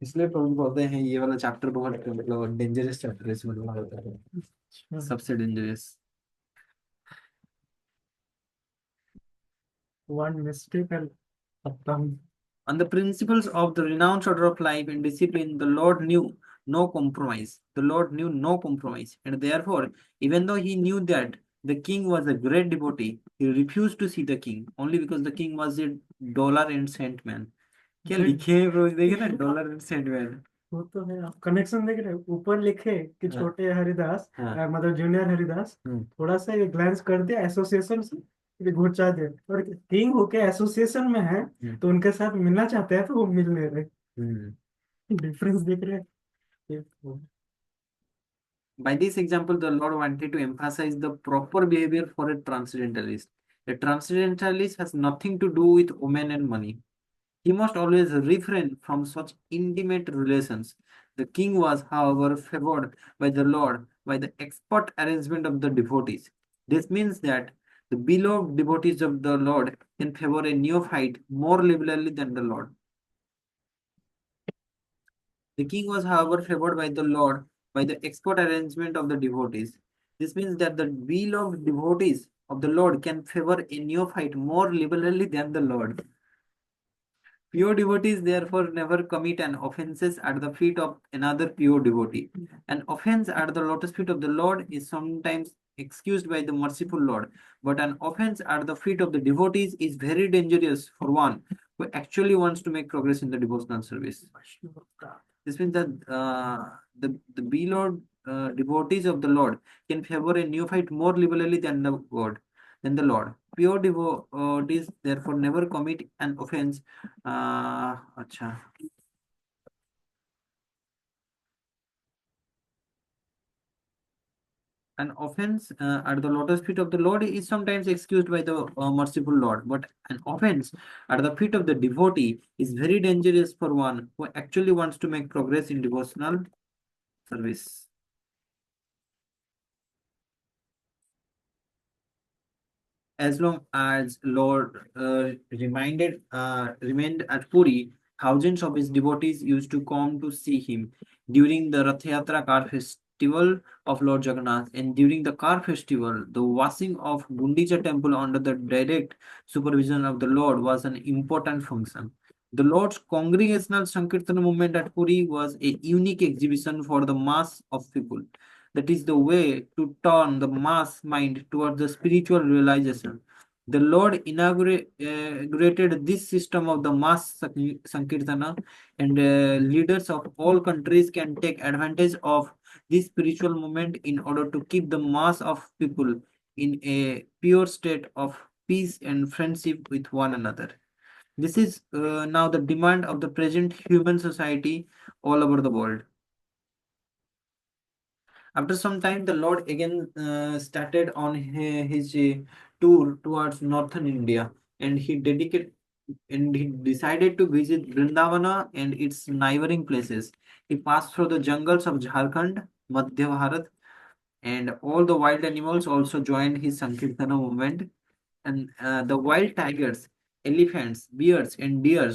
इसलिए प्रभु बोलते हैं ये वाला chapter बहुत मतलब dangerous chapter है, इसमें होता है सबसे डेंजरस. One mistake and खत्म. On the principles of the renounced order of life and discipline, the Lord knew no compromise. The Lord knew no compromise. And therefore, even though he knew that the king was a great devotee, he refused to see the king only because the king was a dollar and cent man. क्या लिखे हैं bro? देखे ना dollar and Saint man. वो तो है. आप connection देख रहे हो, ऊपर लिखे कि हाँ. छोटे हरिदास हाँ. मतलब जूनियर हरिदास थोड़ा सा ये ग्लांस कर दिया एसोसिएशन से, फिर घुचा दिया, और किंग होके एसोसिएशन में है तो उनके साथ मिलना चाहते हैं तो वो मिल नहीं रहे. डिफरेंस देख रहे हैं. By this example, the Lord wanted to emphasize the proper behavior for a transcendentalist. A transcendentalist has nothing to do with women and money. He must always refrain from such intimate relations. The king was, however, favored by the Lord by the expert arrangement of the devotees. This means that the beloved devotees of the Lord can favor a neophyte more liberally than the Lord. The king was, however, favored by the Lord by the expert arrangement of the devotees. This means that the beloved devotees of the Lord can favor a neophyte more liberally than the Lord. Pure devotees therefore never commit an offenses at the feet of another pure devotee. An offense at the lotus feet of the Lord is sometimes excused by the merciful Lord, but an offense at the feet of the devotees is very dangerous for one who actually wants to make progress in the devotional service. This means that the beloved devotees of the Lord can favor a neophyte more liberally than the Lord. Pure devotees therefore never commit an offense. अच्छा. An offense at the lotus feet of the Lord is sometimes excused by the merciful Lord, but an offense at the feet of the devotee is very dangerous for one who actually wants to make progress in devotional service. As long as Lord remained at Puri, thousands of his devotees used to come to see him during the Rath Yatra car festival of Lord Jagannath, and during the car festival, the washing of Gundicha temple under the direct supervision of the Lord was an important function. The Lord's congregational Sankirtan movement at Puri was a unique exhibition for the mass of people. That is the way to turn the mass mind towards the spiritual realization. The Lord inaugurated this system of the mass Sankirtana, and leaders of all countries can take advantage of this spiritual movement in order to keep the mass of people in a pure state of peace and friendship with one another. This is now the demand of the present human society all over the world. After some time, the Lord again started on his tour towards northern India, and he decided to visit Vrindavana and its neighboring places. He passed through the jungles of Jharkhand, Madhya Bharat, and all the wild animals also joined his Sankirtana movement. And the wild tigers, elephants, bears, and deer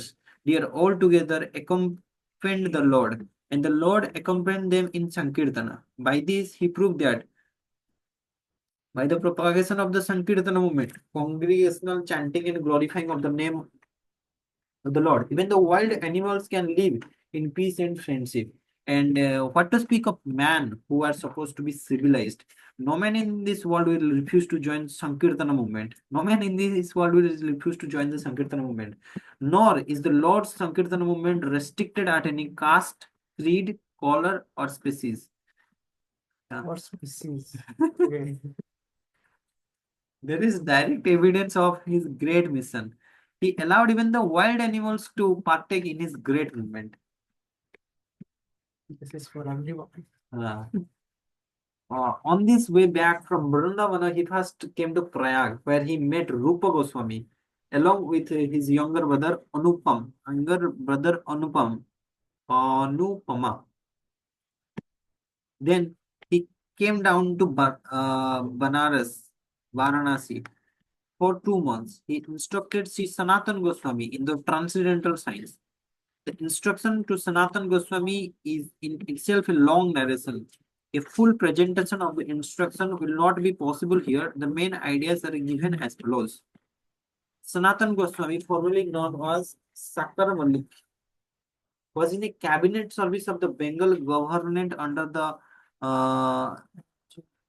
all together accompanied the Lord, and the Lord accompanied them in Sankirtana. By this, he proved that by the propagation of the Sankirtana movement, congregational chanting and glorifying of the name of the Lord, even the wild animals can live in peace and friendship. And what to speak of man who are supposed to be civilized? No man in this world will refuse to join Sankirtana movement. No man in this world will refuse to join the Sankirtana movement. Nor is the Lord's Sankirtana movement restricted at any caste, creed, color, or species. Or species. Okay. There is direct evidence of his great mission. He allowed even the wild animals to partake in his great movement. This is for everyone. Uh, on this way back from Vrindavana, he first came to Prayag, where he met Rupa Goswami, along with his younger brother Anupama. Then he came down to Varanasi. For 2 months, he instructed Sri Sanatan Goswami in the transcendental science. The instruction to Sanatan Goswami is in itself a long narration. A full presentation of the instruction will not be possible here. The main ideas are given as follows. Sanatan Goswami, formerly known as Sakar Malik, was in a cabinet service of the Bengal government under the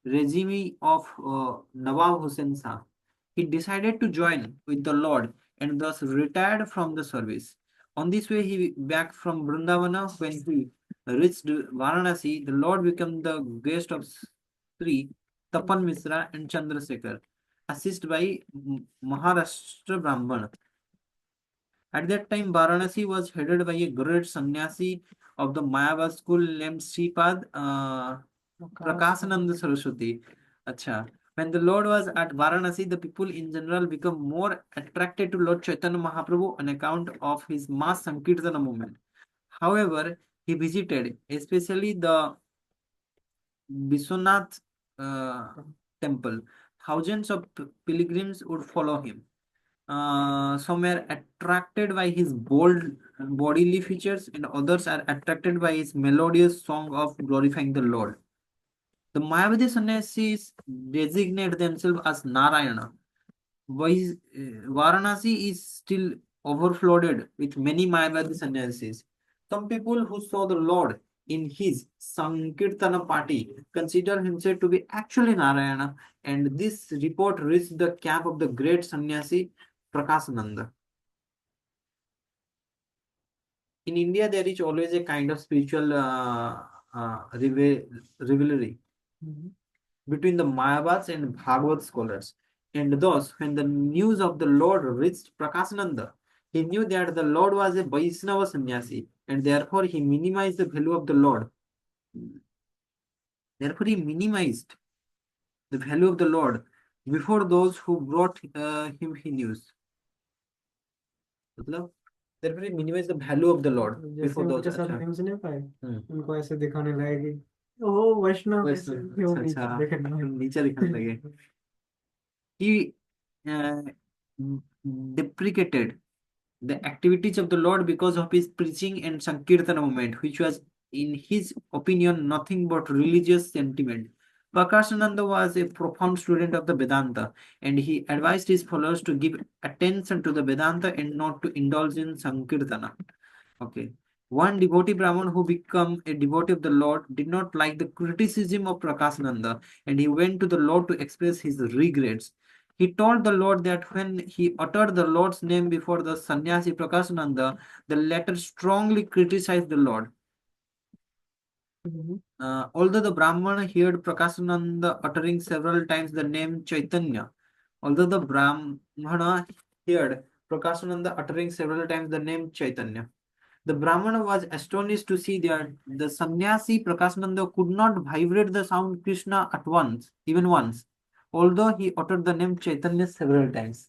regime of Nawab Hussain Shah. He decided to join with the Lord and thus retired from the service. On this way, he back from Vrindavana. When he reached Varanasi, the Lord became the guest of Sri Tapan Misra and Chandrasekhar, assisted by Maharashtra Brahman. At that time, Varanasi was headed by a great sannyasi of the Mayavad school named Sripad Prakashananda Saraswati. Acha. When the Lord was at Varanasi, the people in general become more attracted to Lord Chaitanya Mahaprabhu on account of his mass Sankirtana movement. However, he visited especially the Vishwanath temple. Thousands of pilgrims would follow him. Some are attracted by his bold bodily features, and others are attracted by his melodious song of glorifying the Lord. The Mayavadi sannyasis designate themselves as Narayana. Varanasi is still overflowed with many Mayavadi sannyasis. Some people who saw the Lord in his Sankirtana party consider himself to be actually Narayana, and this report reached the camp of the great sannyasi Prakashananda. In India, there is always a kind of spiritual rivalry between the Mayavads and Bhagavad scholars. And thus, when the news of the Lord reached Prakashananda, he knew that the Lord was a Vaishnava sannyasi, and therefore he minimized the value of the Lord. Therefore, he minimized the value of the Lord before those who brought him he news. Therefore, he minimized the value of the Lord जैसे before those. उनके साथ अच्छा news नहीं पाए हम्म उनको ऐसे दिखाने लगेगी ओ वैष्णव ऐसे वैष्णव वो अच्छा नीचे अच्छा देखने नीचे दिखाने लगे. He uh, deprecated the activities of the Lord because of his preaching and Sankirtana movement, which was, in his opinion, nothing but religious sentiment. Prakashananda was a profound student of the Vedanta, and he advised his followers to give attention to the Vedanta and not to indulge in Sankirtana. Okay. One devotee Brahman who became a devotee of the Lord did not like the criticism of Prakashananda, and he went to the Lord to express his regrets. He told the Lord that when he uttered the Lord's name before the sannyasi Prakashananda, the latter strongly criticized the Lord. Although the Brahmana heard Prakashananda uttering several times the name Chaitanya, although the Brahmana heard Prakashananda uttering several times the name Chaitanya, the Brahmana was astonished to see that the sannyasi Prakashananda could not vibrate the sound Krishna at once, even once, although he uttered the name Chaitanya several times.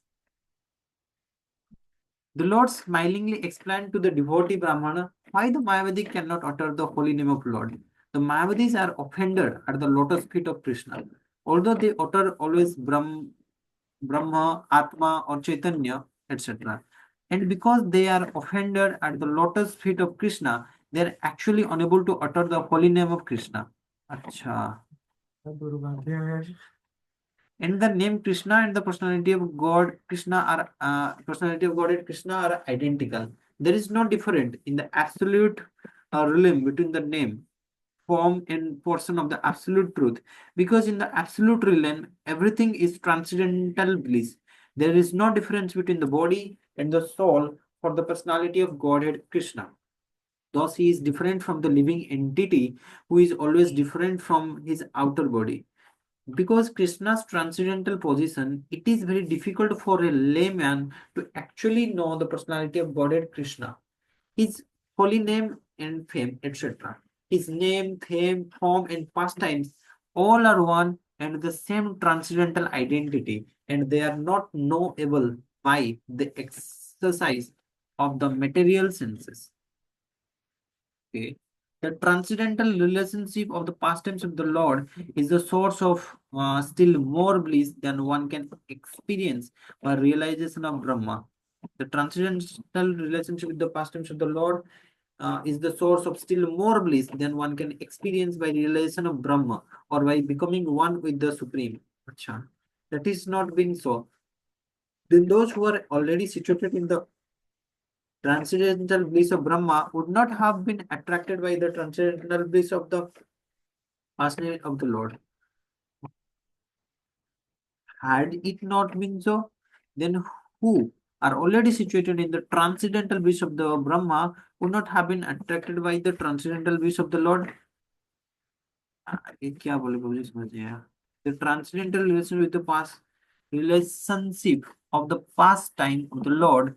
The Lord smilingly explained to the devotee Brahmana why the Mayavadi cannot utter the holy name of Lord. The Mayavadis are offended at the lotus feet of Krishna. Although they utter always Brahma, Atma, or Chaitanya, etc. And because they are offended at the lotus feet of Krishna, they are actually unable to utter the holy name of Krishna. Acha. And the name Krishna and the personality of God and Krishna are identical. There is no difference in the absolute realm between the name, form, and portion of the absolute truth. Because in the absolute realm, everything is transcendental bliss. There is no difference between the body and the soul for the personality of Godhead Krishna. Thus, he is different from the living entity who is always different from his outer body. Because Krishna's transcendental position, it is very difficult for a layman to actually know the personality of Godhead Krishna, his holy name and fame, etc. His name, fame, form, and pastimes all are one and the same transcendental identity, and they are not knowable by the exercise of the material senses. Okay. The transcendental relationship of the pastimes of the Lord is the source of still more bliss than one can experience by realization of Brahma. The transcendental relationship with the pastimes of the Lord is the source of still more bliss than one can experience by realization of Brahma or by becoming one with the Supreme. Acha. That is not being so. Then those who are already situated in the transcendental bliss of Brahma would not have been attracted by the transcendental bliss of the personality of the Lord. Had it not been so, then who are already situated in the transcendental bliss of the Brahma would not have been attracted by the transcendental bliss of the Lord? ये क्या बोले मुझे समझ नहीं आया. The transcendental relation with the past relationship of the past time of the Lord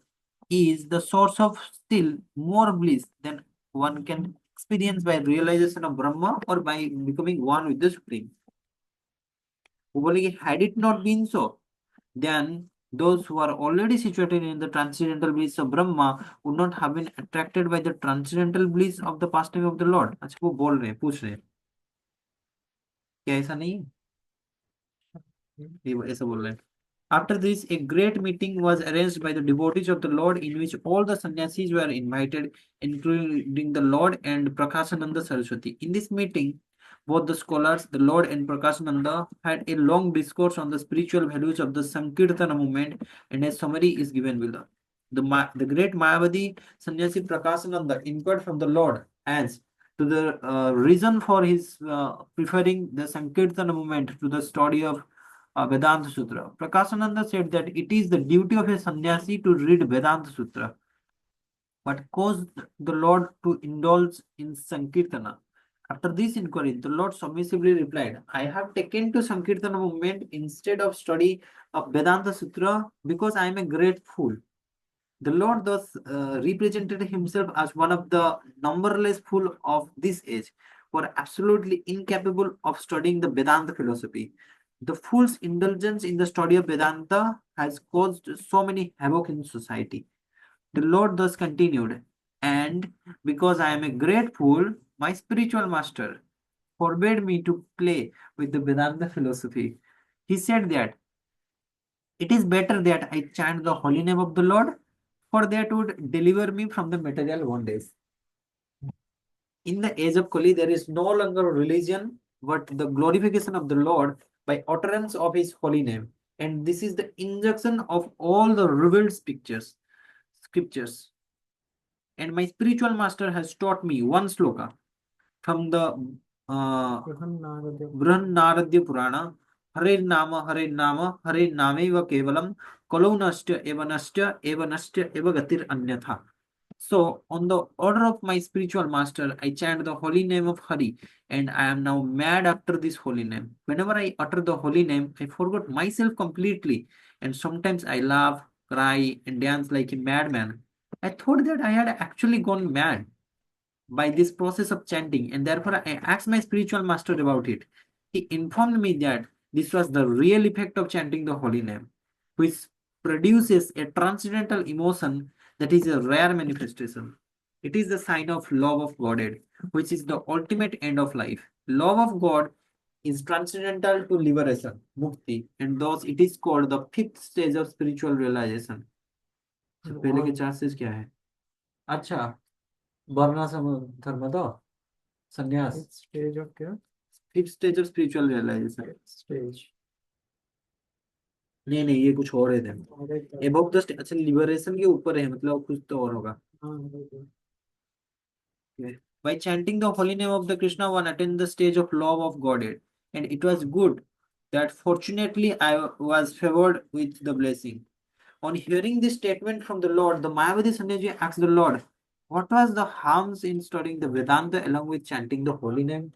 is the source of still more bliss than one can experience by realization of Brahma or by becoming one with the Supreme. वो बोले कि had it not been so, then those who are already situated in the transcendental bliss of Brahma would not have been attracted by the transcendental bliss of the past time of the Lord. अच्छा वो बोल रहे हैं, पूछ रहे हैं, क्या ऐसा नहीं है? ये ऐसा बोल रहे हैं. After this, a great meeting was arranged by the devotees of the Lord in which all the sannyasis were invited, including the Lord and Prakashananda Saraswati. In this meeting, both the scholars, the Lord and Prakashananda, had a long discourse on the spiritual values of the Sankirtana movement, and a summary is given below. The great Mayavadi sannyasi Prakashananda inquired from the Lord as to the reason for his preferring the Sankirtana movement to the study of Vedanta Sutra. Prakashananda said that it is the duty of a sannyasi to read Vedanta Sutra. What caused the Lord to indulge in Sankirtana? After this inquiry, the Lord submissively replied, I have taken to Sankirtana movement instead of study of Vedanta Sutra because I am a great fool. The Lord thus represented himself as one of the numberless fools of this age who are absolutely incapable of studying the Vedanta philosophy. The fool's indulgence in the study of Vedanta has caused so many havoc in society. The Lord thus continued, and because I am a great fool, my spiritual master forbade me to play with the Vedanta philosophy. He said that it is better that I chant the holy name of the Lord, for that would deliver me from the material bondage. In the age of Kali, there is no longer religion, but the glorification of the Lord by utterance of his holy name. And this is the injunction of all the revealed scriptures. and my spiritual master has taught me one sloka from the Brihannaradya Purana. Hare Nama, Hare Nameva Kevalam, Kalo Nastya Eva Gatir Anyatha. So, on the order of my spiritual master, I chant the holy name of Hari, and I am now mad after this holy name. Whenever I utter the holy name, I forgot myself completely, and sometimes I laugh, cry, and dance like a madman. I thought that I had actually gone mad by this process of chanting, and therefore I asked my spiritual master about it. He informed me that this was the real effect of chanting the holy name, which produces a transcendental emotion that is a rare manifestation. It is the sign of love of Godhead, which is the ultimate end of life. Love of God is transcendental to liberation, mukti, and thus it is called the fifth stage of spiritual realization. तो पहले के चार stage क्या है? अच्छा, वर्णाश्रम धर्म तो sannyasa stage of क्या fifth stage of spiritual realization stage नहीं ये कुछ और है एबव द अच्छा लिबरेशन के ऊपर है मतलब कुछ तो और होगा by chanting the holy name of the Krishna one attained the stage of love of Godhead, and it was good that fortunately I was favored with the blessing. On hearing this statement from the Lord, the Mayavadi Sannyasi asked the Lord, what was the harms in studying the Vedanta along with chanting the holy name?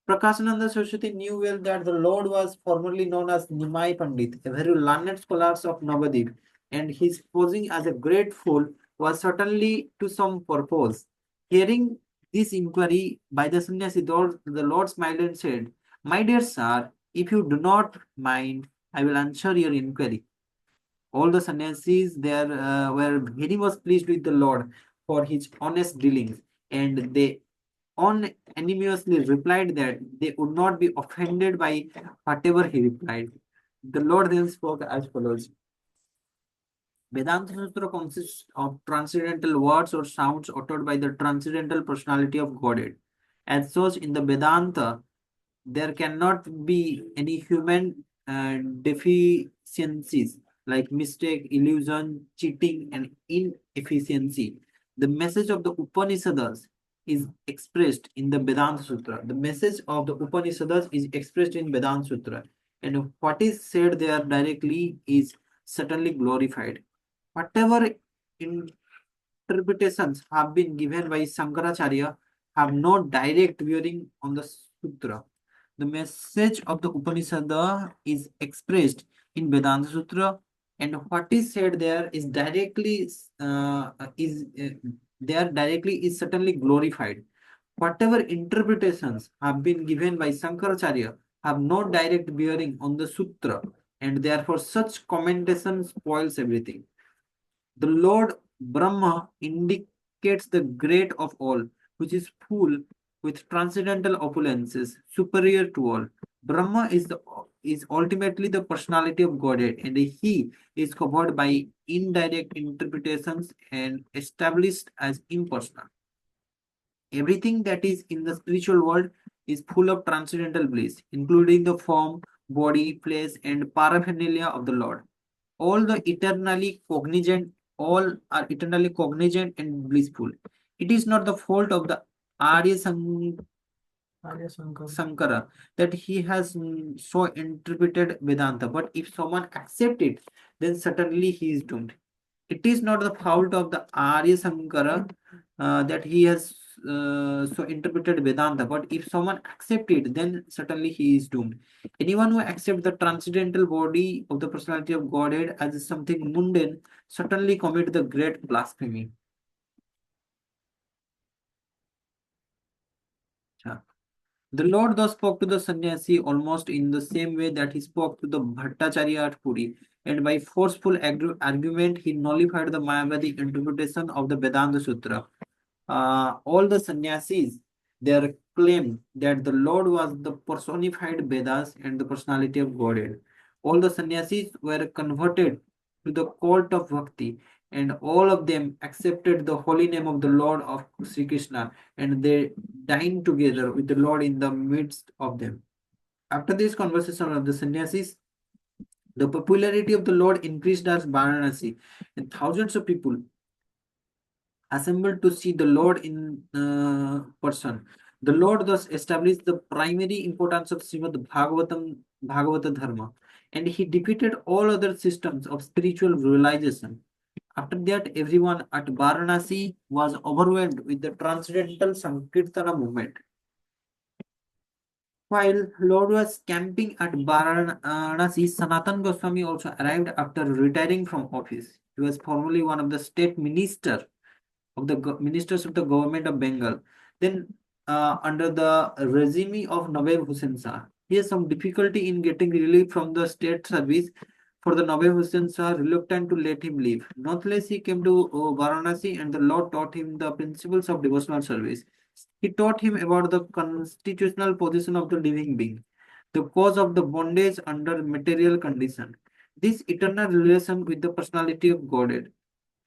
Prakashananda Saraswati knew well that the Lord was formerly known as Nimai Pandit, a very learned scholar of Navadip, and his posing as a great fool was certainly to some purpose. Hearing this inquiry by the sannyasi, the Lord smiled and said, my dear sir, if you do not mind, I will answer your inquiry. All the sannyasis there were very much pleased with the Lord for his honest dealings, and they unanimously replied that they would not be offended by whatever he replied. The Lord then spoke as follows. Vedanta Sutra consists of transcendental words or sounds uttered by the transcendental personality of Godhead. As such, in the Vedanta, there cannot be any human deficiencies like mistake, illusion, cheating, and inefficiency. The message of the Upanishads is expressed in the Vedanta Sutra. The message of the Upanishads is expressed in Vedanta Sutra, and what is said there directly is certainly glorified. Whatever interpretations have been given by Shankaracharya have no direct bearing on the Sutra. The message of the Upanishad is expressed in Vedanta Sutra, and what is said there is directly is certainly glorified. Whatever interpretations have been given by Shankaracharya have no direct bearing on the Sutra, and therefore such commentation spoils everything. The Lord Brahma indicates the great of all, which is full with transcendental opulences, superior to all. Brahma is ultimately the personality of Godhead, and he is covered by indirect interpretations and established as impersonal. Everything that is in the spiritual world is full of transcendental bliss, including the form, body, place, and paraphernalia of the Lord. All are eternally cognizant and blissful. It is not the fault of the Arya Sankara that he has so interpreted Vedanta, but if someone accepts it, then certainly he is doomed. It is not the fault of the Arya Sankara that he has so interpreted Vedanta, but if someone accepts it, then certainly he is doomed. Anyone who accepts the transcendental body of the personality of Godhead as something mundane certainly commit the great blasphemy. The Lord thus spoke to the sannyasi almost in the same way that he spoke to the Bhattacharya at Puri, and by forceful argument he nullified the Mayavadi interpretation of the Vedanta Sutra. All the sannyasis there claimed that the Lord was the personified Vedas and the personality of Godhead. All the sannyasis were converted to the cult of Bhakti, and all of them accepted the holy name of the Lord of Sri Krishna, and they dined together with the Lord in the midst of them. After this conversation of the sannyasis, the popularity of the Lord increased as Varanasi, and thousands of people assembled to see the Lord in person. The Lord thus established the primary importance of Srimad Bhagavata Dharma, and he defeated all other systems of spiritual realization. After that, everyone at Varanasi was overwhelmed with the transcendental Sankirtana movement. While Lord was camping at Varanasi, Sanatan Goswami also arrived after retiring from office. He was formerly one of the state ministers of the government of Bengal. Then, under the regime of Nawab Hussain Shah, he has some difficulty in getting relief from the state service. For the Nawab Hussain Shah, reluctant to let him leave. Nonetheless, he came to Varanasi, and the Lord taught him the principles of devotional service. He taught him about the constitutional position of the living being, the cause of the bondage under material condition, this eternal relation with the personality of Godhead,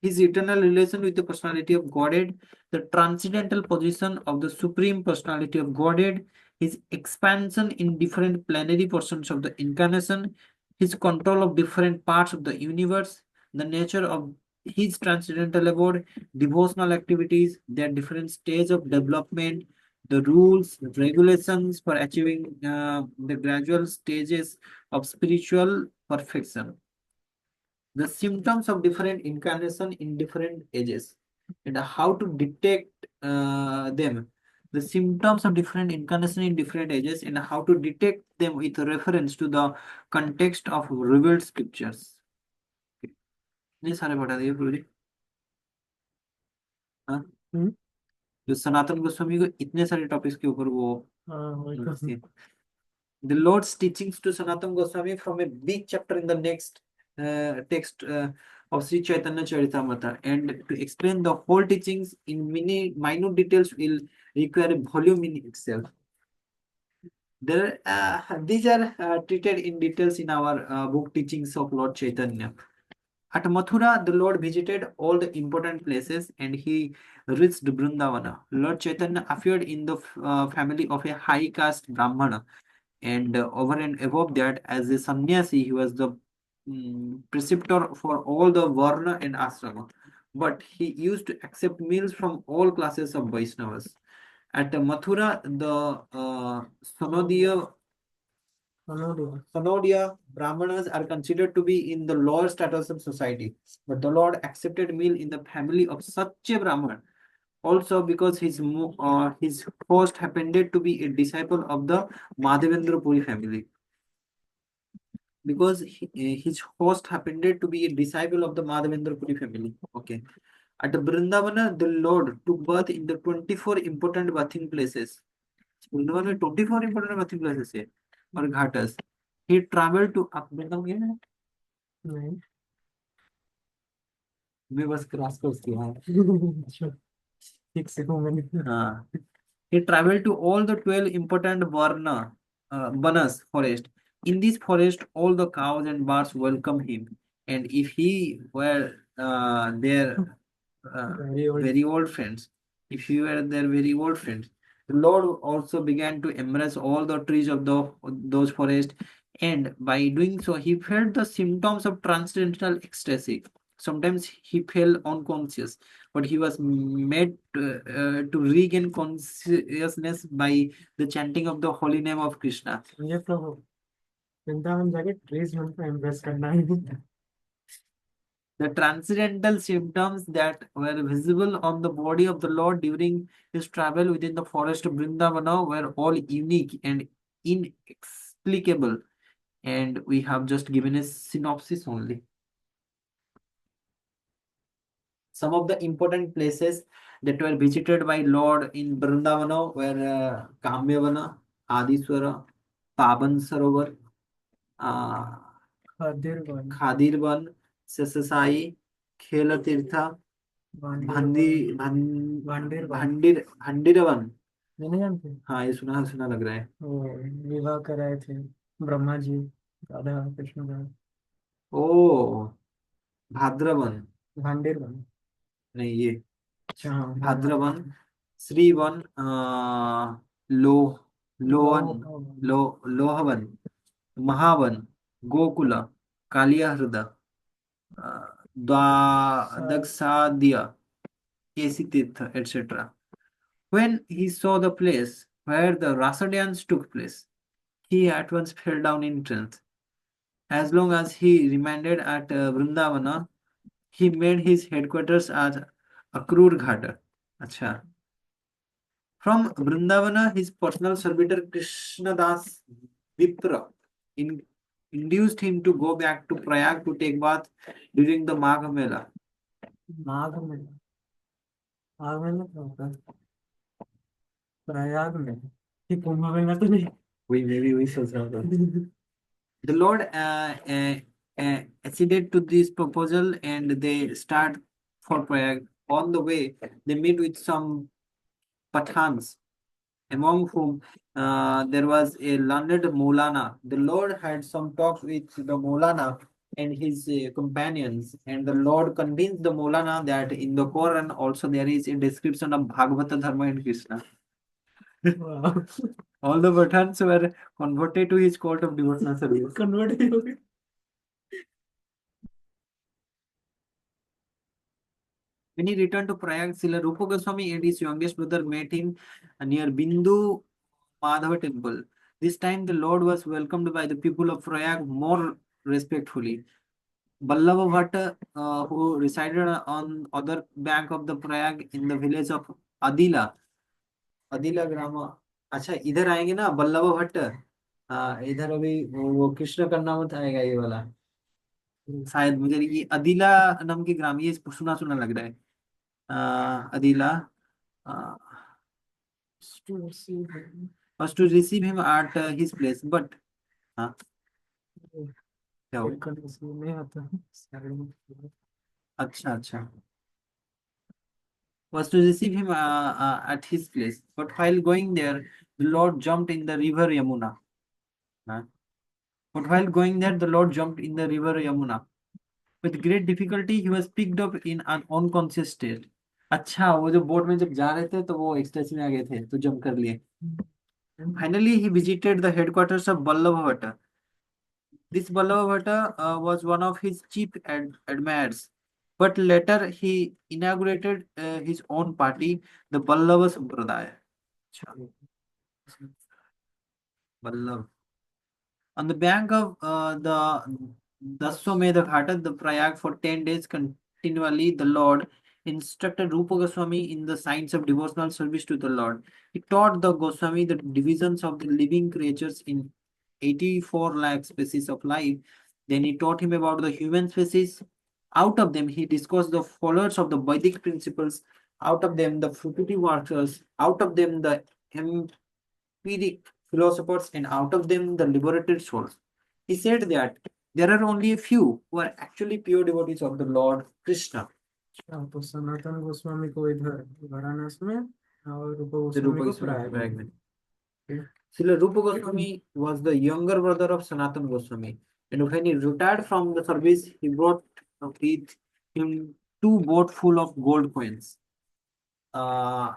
his eternal relation with the personality of Godhead, the transcendental position of the supreme personality of Godhead, his expansion in different planetary portions of the incarnation, his control of different parts of the universe, the nature of his transcendental abode, devotional activities, their different stage of development, the rules, regulations for achieving the gradual stages of spiritual perfection, the symptoms of different incarnation in different ages, and how to detect them, the symptoms of different incarnation in different ages, and how to detect them with reference to the context of revealed scriptures. ये सारे बता दिए गुरु जी। हाँ, हम्म। जो सनातन गोस्वामी को इतने सारे topics के ऊपर वो हाँ वही notes तो। दिए। The Lord's teachings to Sanatana Goswami from a big chapter in the next text of Sri Chaitanya Charitamrita, and to explain the whole teachings in many minute details will require a volume in itself. These are treated in details in our book Teachings of Lord Chaitanya. At Mathura, the Lord visited all the important places and he reached Vrindavana. Lord Chaitanya appeared in the family of a high caste Brahmana, and over and above that, as a sannyasi, he was the preceptor for all the varna and ashrama. But he used to accept meals from all classes of Vaishnavas. At Mathura, the Sonodia Brahmanas are considered to be in the lower status of society. But the Lord accepted meal in the family of such a Brahman, also because his host happened to be a disciple of the Madhavendra Puri family. Because his host happened to be a disciple of the Madhavendra Puri family. Okay. At Vrindavana, the Lord took birth in the 24 important bathing places. Vrindavan में 24 important bathing places है और Ghats. He traveled to आप वृंदावन गए हैं? नहीं। मैं बस cross course किया है. अच्छा, ठीक से मैंने। हाँ. He traveled to all the 12 important Banas forest. In this forest, all the cows and birds welcome him. And if he were their very old friends, if he were their very old friends, the Lord also began to embrace all the trees of those forests. And by doing so, he felt the symptoms of transcendental ecstasy. Sometimes he fell unconscious, but he was made to regain consciousness by the chanting of the holy name of Krishna. ये तो वृंदावन जाके trace मन को embrace करना है। The transcendental symptoms that were visible on the body of the Lord during his travel within the forest of Vrindavana were all unique and inexplicable. And we have just given a synopsis only. Some of the important places that were visited by Lord in Vrindavana were Kamyavana, Adiswara, Paban Sarovar, uh, Khadirvan, Sesasai, Khela Tirtha, भंडीरवन. नहीं जानते। हाँ, ये सुना सुना लग रहा है. वो विवाह कराए थे ब्रह्मा जी राधा कृष्ण का। ओ, भाद्रवन. भांडेरवन। नहीं, ये अच्छा हाँ, भाद्रवन, श्रीवन, लो लोहन लोहवन, महावन, गोकुल, कालिया हृदय, द्वादक्षाद्य, Kesi Tirtha, etc. When he saw the place where the rasa dance took place, he at once fell down in trance. As long as he remained at Vrindavana, he made his headquarters at Akrur Ghat. Acha. From Vrindavana, his personal servitor Krishnadas Vipra in, induced him to go back to Prayag to take bath during the Magha Mela. माघ में माघ में क्या होता है प्रयाग में ये कुंभ मेला तो नहीं वही सोच रहा था. The Lord acceded to this proposal and they start for Prayag. On the way, they meet with some Pathans, among whom there was a learned Maulana. The Lord had some talk with the Maulana and his companions, and the Lord convinced the Maulana that in the Quran also there is a description of Bhagavata Dharma and Krishna. Wow. All the Pathans were converted to his cult of devotional service. Convert ही हो गए When he returned to Prayag, Srila Rupa Goswami and his youngest brother met him near Bindu Madhava temple. This time the Lord was welcomed by the people of Prayag more respectfully. Ballava Bhatta, who resided on other bank of the Prayag in the village of Adila, Adila Grama. अच्छा इधर आएंगे ना बल्लभ भट्ट. इधर अभी वो कृष्ण कर्णावत आएगा ये वाला. शायद मुझे ये अदिला नाम के ग्राम ये सुना सुना लग रहा है. Adila to receive him. was to receive him at his place, but uh, क्या हो? बिल्कुल receive नहीं आता अच्छा अच्छा was to receive him at his place, but while going there, the Lord jumped in the river Yamuna. Uh, but while going there, the Lord jumped in the river Yamuna. With great difficulty, he was picked up in an unconscious state. अच्छा वो जो boat में जब जा रहे थे तो वो एक्सटेंस में आ गए थे तो जंप कर लिए. Finally, he visited the headquarters of Ballabha Bhatta. This Ballabha Bhatta was one of his chief admirers, but later he inaugurated his own party, the Ballava Sampradaya. Ballava. On the bank of the Daswamedha Ghat, the Prayag, for 10 days continually, the Lord instructed Rupa Goswami in the science of devotional service to the Lord. He taught the Goswami the divisions of the living creatures in 84 lakh species of life. Then he taught him about the human species. Out of them, he discussed the followers of the Vedic principles. Out of them, the fruitive workers. Out of them, the empiric philosophers, and out of them, the liberated souls. He said that there are only a few who are actually pure devotees of the Lord Krishna. तो सनातन गोस्वामी को इधर वाराणसी में और रूप The Goswami Rupa को Goswami Prayag Prayag में mein. Srila Rupa Goswami was the younger brother of Sanatan Goswami, and when he retired from the service, he brought with him two boat full of gold coins.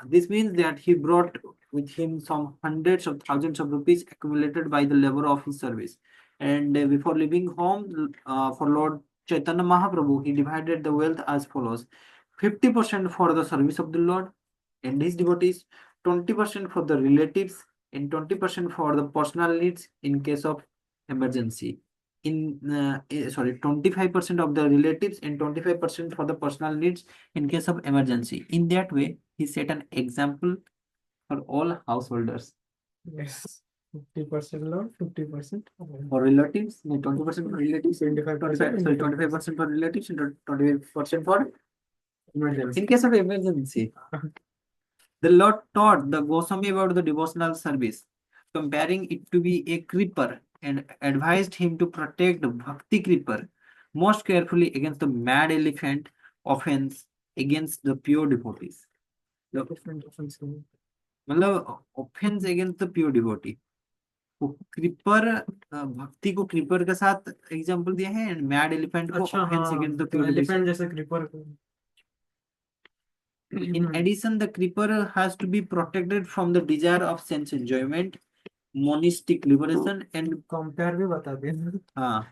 This means that he brought with him some hundreds of thousands of rupees accumulated by the labor of his service. And before leaving home for Lord Chaitanya Mahaprabhu, he divided the wealth as follows: 50% for the service of the Lord and his devotees, 20% for the relatives, and 20% for the personal needs in case of emergency. 25% of the relatives and 25% for the personal needs in case of emergency. In that way, he set an example for all householders. Yes. 50% loan, 50% For relatives, 20% for relatives, 25%, 25% for relatives, and 25% for emergency. In case of emergency, the Lord taught the Goswami about the devotional service, comparing it to be a creeper, and advised him to protect the Bhakti creeper most carefully against the mad elephant offense against the pure devotees. The मतलब offense against the pure devotee. Creeper भक्ति को creeper के साथ example दिया है and mad elephant को अच्छा offense हाँ against the तो pure devotees. एलिफेंट जैसे क्रीपर को In addition, the creeper has to be protected from the desire of sense enjoyment, monistic liberation, and compare भी बता देना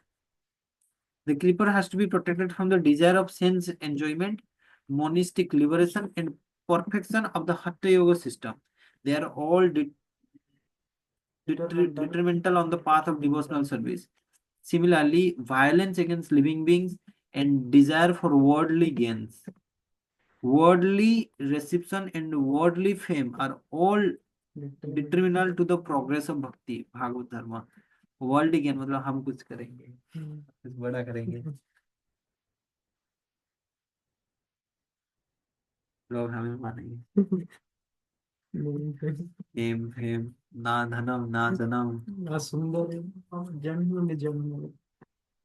the creeper has to be protected from the desire of sense enjoyment, monistic liberation, and perfection of the Hatha Yoga system. They are all detrimental on the path of devotional service. Similarly, violence against living beings and desire for worldly gains, worldly reception, and worldly fame are all detrimental to the progress of bhakti, Bhagavad Dharma. World ज्ञान मतलब हम कुछ करेंगे, कुछ बड़ा करेंगे, लोग हमें मानेंगे। फेम फेम, ना धनम ना जनम। ना सुंदर जन्म में जन्म।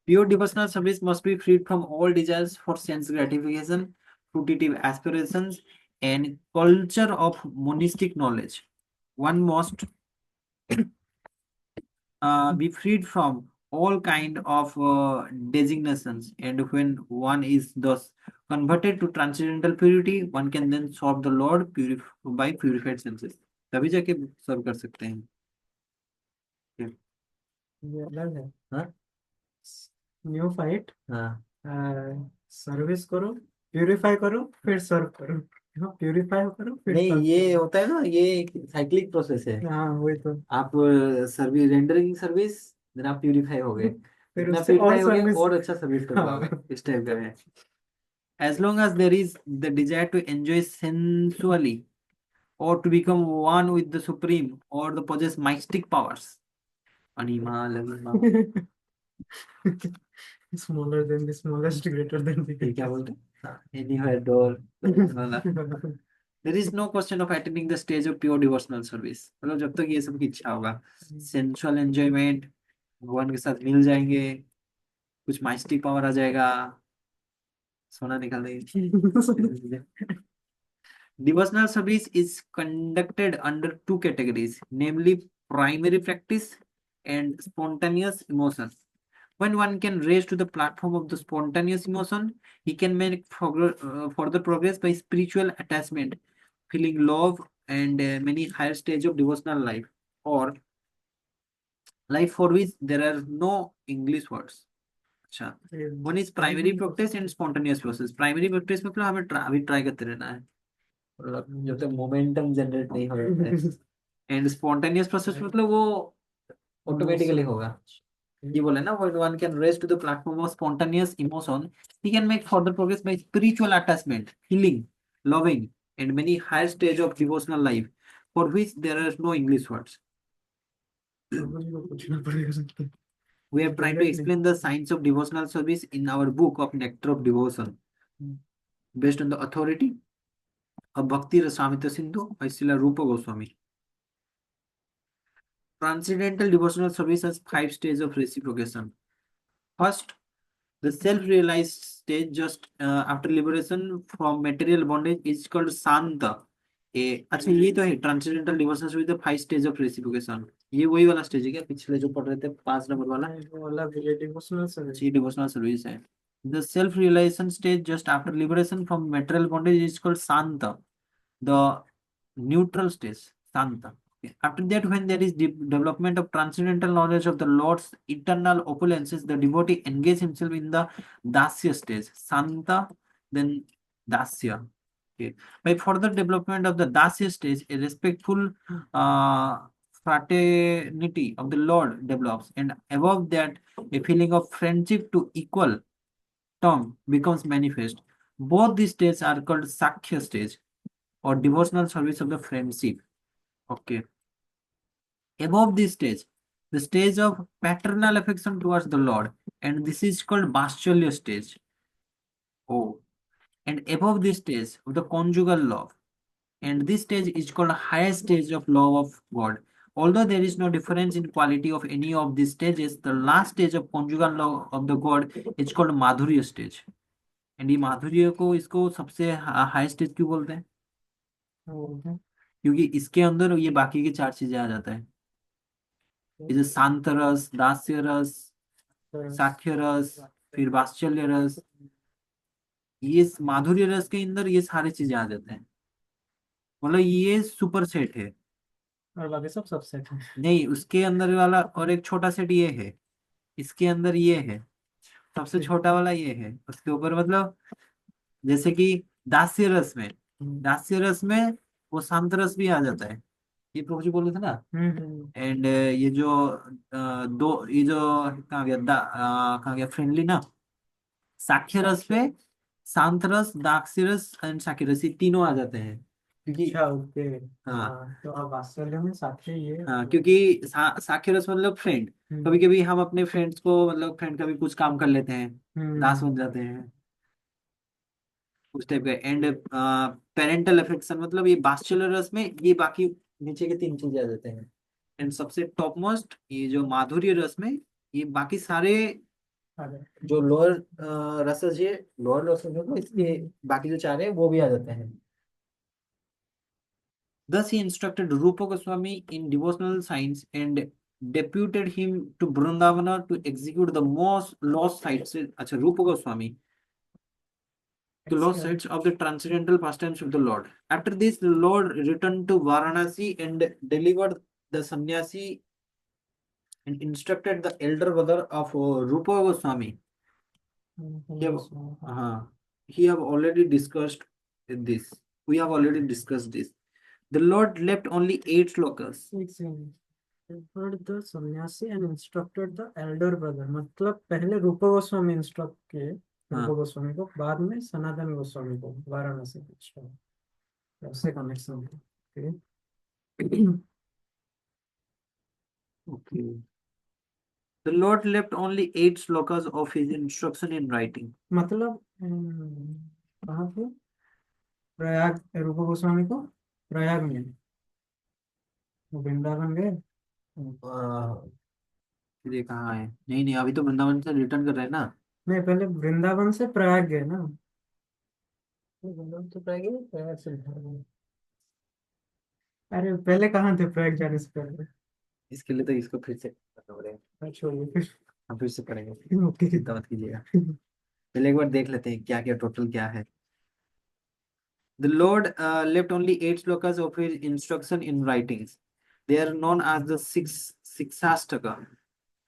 Pure devotional service must be freed from all desires for sense gratification, fruitive aspirations, and culture of monistic knowledge. One must be freed from all kind of designations, and when one is thus converted to transcendental purity, one can then serve the Lord by purified senses. तभी जाके सर्व कर सकते हैं। ये अलग है। हाँ new fight, हाँ सर्विस करो, प्यूरिफाई करो, फिर सर्व करो। प्यूरिफाई करो फिर नहीं, सर्व ये करो। होता है ना, ये साइक्लिक प्रोसेस है। हाँ वही तो। आप सर्विस रेंडरिंग सर्विस, देन आप प्यूरिफाई हो गए, फिर इतना उससे और प्यूरिफाई हो गए सर्विस। और अच्छा सर्विस कर हाँ। पाओगे, इस टाइप का है। As long as there is the desire to enjoy sensually, or to become one with the supreme, or to possess mystic powers, anima, lavima, smaller than the smallest, greater than the ये क्या बोलते हैं, anywhere door वाला, there is no question of attaining the stage of pure devotional service। मतलब जब तक ये सब की इच्छा होगा, sensual enjoyment, भगवान के साथ मिल जाएंगे, कुछ माइस्टिक पावर आ जाएगा, सोना निकाल देंगे। Devotional service is conducted under two categories, namely primary practice and spontaneous emotion. When one can raise to the platform of the spontaneous emotion, he can make further progress by spiritual attachment, feeling love, and many higher stage of devotional life, or life for which there are no English words. अच्छा, one is primary practice and spontaneous process. Primary practice मतलब हमें अभी try करते रहना है, मतलब जब तक मोमेंटम जनरेट नहीं हो जाता है। एंड स्पॉन्टेनियस प्रोसेस मतलब वो ऑटोमेटिकली होगा। ये बोले ना, when one can raise to the platform of spontaneous emotion, he can make further progress by spiritual attachment, healing, loving, and many higher stage of devotional life, for which there are no English words. पूछना पड़ेगा सबको। We have tried to explain the science of devotional service in our book of Nectar of Devotion, based on the authority of Bhakti Rasamrita Sindhu by Srila Rupa Goswami. Transcendental devotional service has 5 stages of reciprocation. First, the self-realized stage just after liberation from material bondage is called Santa. अच्छा, ये तो है transcendental devotional service, the 5 stage of reciprocation. ये वही वाला stage है क्या, पिछले जो पढ़ रहे थे 5 नंबर वाला? वो वाला डिवोशनल सर्विस। ये डिवोशनल सर्विस है। The self-realization stage just after liberation from material bondage is called Santa, the neutral stage, Santa. Okay. After that, when there is development of transcendental knowledge of the Lord's eternal opulences, the devotee engages himself in the Dasya stage, Santa, then Dasya. Okay. By further development of the Dasya stage, a respectful uh, fraternity of the Lord develops, and above that, a feeling of friendship to equal term becomes manifest. Both these stages are called Sakya stage, or devotional service of the friendship. Okay. Above this stage, the stage of paternal affection towards the Lord, and this is called Vatshalya stage. Oh. And above this stage of the conjugal love, and this stage is called highest stage of love of God. Although there is no difference in quality of any of these stages, the last stage of conjugal love of the God is called Madhurya stage. And ये माधुर्य को इसको सबसे high stage क्यों बोलते हैं? क्योंकि इसके अंदर ये बाकी की 4 चीजें आ जाता है, जैसे शांत रस, दास्य रस, साख्य रस, फिर वात्सल्य रस। ये माधुर्य रस के अंदर ये सारी चीजें आ जाते हैं, मतलब ये सुपर सेट है। और बाकी सब सबसेट है। नहीं, उसके अंदर वाला और एक छोटा सेट ये है, इसके अंदर ये है, सबसे छोटा वाला ये है, उसके ऊपर मतलब जैसे कि दास्य रस में, हम्म दास्य रस में वो शांत रस भी आ जाता है, ये प्रभु जी बोल रहे थे ना। हम्म। एंड ये जो दो, ये जो कहाँ गया कहाँ गया फ्रेंडली ना, साक्ष्य रस पे शांत रस, दास्य रस एंड साक्ष्य रस, ये तीनों आ जाते हैं क्योंकि अच्छा ओके। हाँ, हाँ तो अब वात्सल्य में साक्षी ये हाँ क्योंकि साक्ष्य रस मतलब फ्रेंड, कभी हम्म कभी हम अपने फ्रेंड्स को, मतलब फ्रेंड का भी कुछ काम कर लेते हैं, दास बन हम्म जाते हैं उस टाइप का। एंड पेरेंटल अफेक्शन मतलब ये बात्सल्य रस में ये बाकी नीचे के तीन चीजें आ जाते हैं। एंड सबसे टॉप मोस्ट ये जो माधुर्य रस में, ये बाकी सारे अरे जो लोअर रसस, ये लोअर रसस जो इसके बाकी जो चार है वो भी आ जाते हैं। Thus he instructed Rupa Goswami in devotional science and deputed him to Vrindavana to execute the most lost sites. अच्छा, Rupa Goswami, the lost sites of the transcendental pastimes of the Lord. After this, the Lord returned to Varanasi and delivered the sannyasi and instructed the elder brother of Rupa Goswami. He have, he have already discussed this. We have already discussed this. The Lord left only 8 slokas. Heard the sannyasi and instructed the elder brother, मतलब पहले रूप Goswami instruct किए रूप हाँ गोस्वामी को, बाद में सनातन गोस्वामी को वाराणसी इंस्ट्रक्ट, ऐसे कनेक्शन है। okay. The Lord left only 8 slokas of his instruction in writing. मतलब कहाँ पे, प्रयाग रूप गोस्वामी को प्रयाग में, वो वृंदावन गए। ये कहाँ है? नहीं नहीं, अभी तो वृंदावन से रिटर्न कर रहे हैं ना। नहीं पहले वृंदावन से प्रयाग गए ना, वृंदावन से प्रयाग गए, प्रयाग से वृंदावन गए। अरे पहले कहाँ थे प्रयाग जाने से पहले। इसके लिए तो इसको फिर से करना पड़ेगा। छोड़िए फिर। हम फिर से पढ़ेंगे, ओके। चिंता मत कीजिएगा। पहले एक बार देख लेते हैं क्या क्या टोटल क्या है। The Lord left only 8 slokas of his instruction in writings. They are known as the Siksastaka.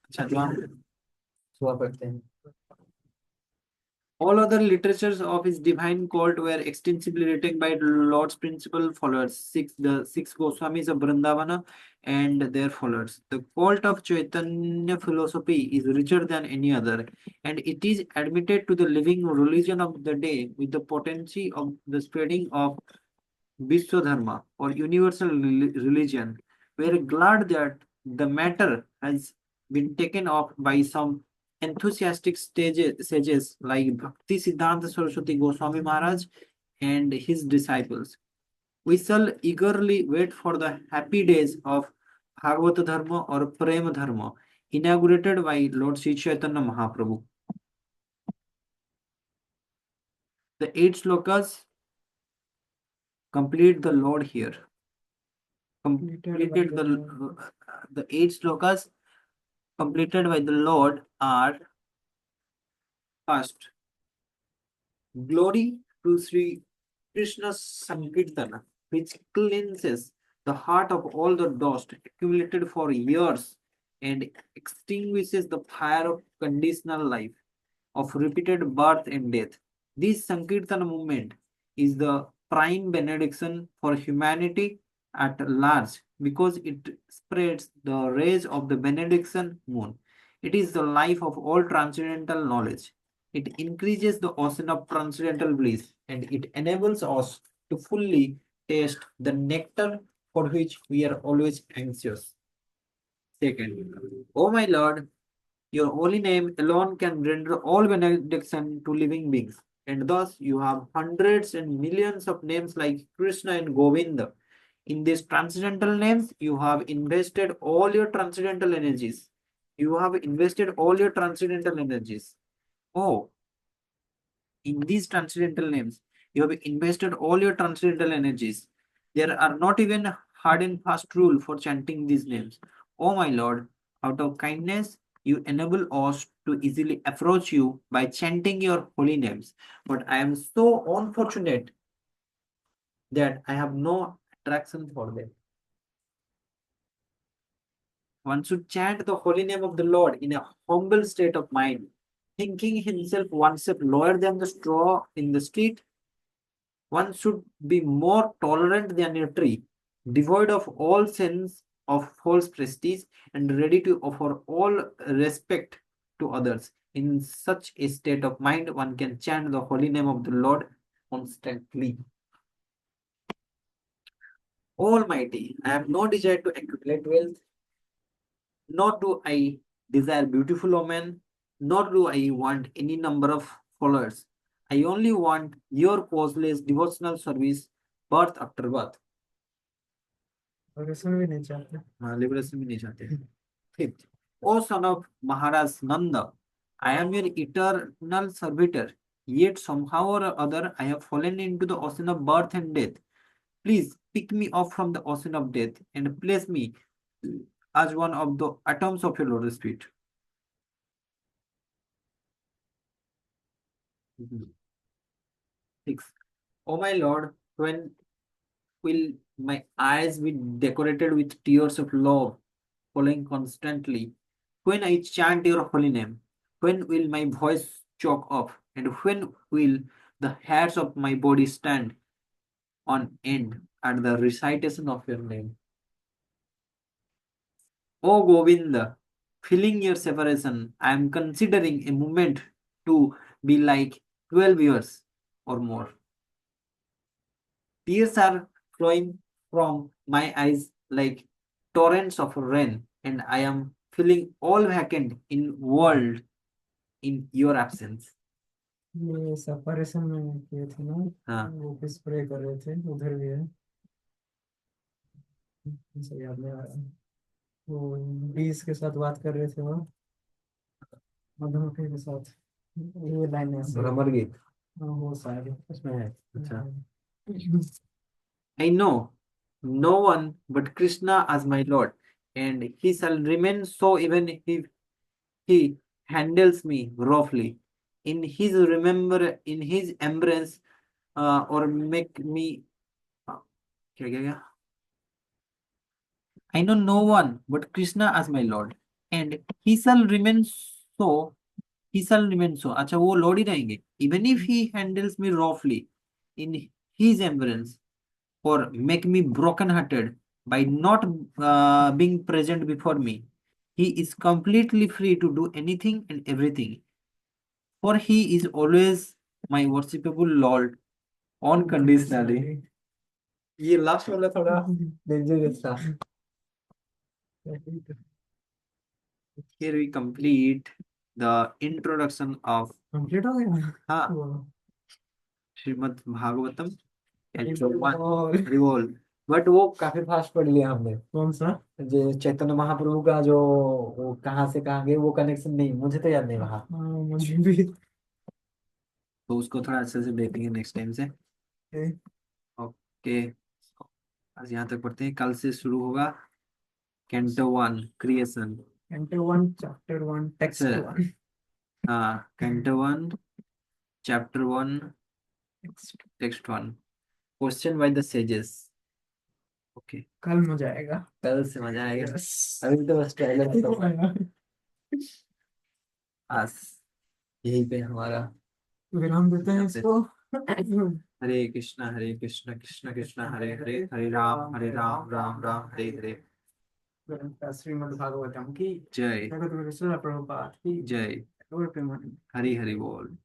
अच्छा, जो हम सुबह पढ़ते हैं। All other literatures of his divine cult were extensively written by Lord's principal followers, the six Goswamis of Vrindavana and their followers. The cult of Chaitanya philosophy is richer than any other, and it is admitted to the living religion of the day with the potency of the spreading of Vishwadharma or universal religion. We are glad that the matter has been taken up by some enthusiastic sages like Bhakti Siddhanta Saraswati Goswami Maharaj and his disciples. We shall eagerly wait for the happy days of Bhagavata Dharma or Prema Dharma inaugurated by Lord Sri Chaitanya Mahaprabhu. The 8 slokas complete the Lord here. Completed the 8 slokas completed by the Lord are: first, glory to Sri Krishna's Sankirtana, which cleanses the heart of all the dust accumulated for years and extinguishes the fire of conditional life, of repeated birth and death. This Sankirtana movement is the prime benediction for humanity at large because it spreads the rays of the benediction moon. It is the life of all transcendental knowledge. It increases the ocean of transcendental bliss and it enables us to fully taste the nectar for which we are always anxious. Second, O my Lord, your holy name alone can render all benediction to living beings, and thus you have hundreds and millions of names like Krishna and Govinda. In these transcendental names, you have invested all your transcendental energies. You have invested all your transcendental energies. Oh, in these transcendental names, you have invested all your transcendental energies. There are not even hard and fast rule for chanting these names. Oh my Lord, out of kindness, you enable us to easily approach you by chanting your holy names. But I am so unfortunate that I have no attraction for them. One should chant the holy name of the Lord in a humble state of mind, thinking himself oneself lower than the straw in the street. One should be more tolerant than a tree, devoid of all sense of false prestige and ready to offer all respect to others. In such a state of mind, one can chant the holy name of the Lord constantly. Almighty, I have no desire to accumulate wealth, nor do I desire beautiful women, nor do I want any number of followers. I only want your causeless devotional service, birth after birth. और इसमें भी नहीं चाहते। हाँ, liberation भी नहीं चाहते। Fifth, O son of Maharaj Nanda, I am your eternal servitor, yet somehow or other I have fallen into the ocean of birth and death. Please pick me up from the ocean of death and place me as one of the atoms of your lotus feet. Six. O my Lord, when will my eyes be decorated with tears of love falling constantly? When I chant your holy name, when will my voice choke off? And when will the hairs of my body stand on end at the recitation of your name? O Govinda, feeling your separation, I am considering a moment to be like 12 years or more. Tears are flowing from my eyes like torrents of rain, and I am feeling all vacant in world in your absence. ये separation में किए थे ना, हाँ, वो किस pray कर रहे थे, उधर भी है। सही याद नहीं आ रहा। वो बीस के साथ बात कर रहे थे वो, मधुमक्खी के साथ। ये लाइन ऐसे भ्रमर गीत हाँ, वो शायद उसमें है। अच्छा, हाँ। I know no one but Krishna as my Lord, and he shall remain so even if he handles me roughly. In his embrace, or make me. क्या क्या क्या? I know no one but Krishna as my Lord, and he shall remain so. He shall remain so. अच्छा, वो Lord ही रहेंगे. Even if he handles me roughly, in his embrace, or make me broken-hearted by not being present before me, he is completely free to do anything and everything, for he is always my worshipable Lord unconditionally. ये last वाला थोड़ा dangerous था. Here we complete the introduction of complete हो गया। हाँ वाह। Shrimad Bhagavatam revolve. Revolve. But वो काफी फास्ट पढ़ लिया हमने. कौन सा? जो चैतन्य महाप्रभु का जो वो कहाँ से कहाँ गए वो कनेक्शन नहीं, मुझे तो याद नहीं रहा. हाँ, मुझे भी। तो उसको थोड़ा अच्छे से देखेंगे नेक्स्ट टाइम से. ओके, आज यहाँ तक पढ़ते हैं. कल से शुरू होगा canto 1 creation. Canto 1 chapter 1 text 1 हाँ, canto 1 chapter 1 text 1 question by the sages. Okay, कल मजा आएगा। कल से मजा आएगा. Yes. अभी तो बस ट्रेलर खत्म हुआ है. विराम आज यहीं पे हमारा देते हैं इसको। हरे कृष्णा कृष्ण कृष्ण हरे हरे, हरे राम राम राम हरे हरे. श्रीमद् भागवतम की जय. जगत गुरु श्रील प्रभुपाद की जय. गौर प्रेमानंद. हरि हरि बोल.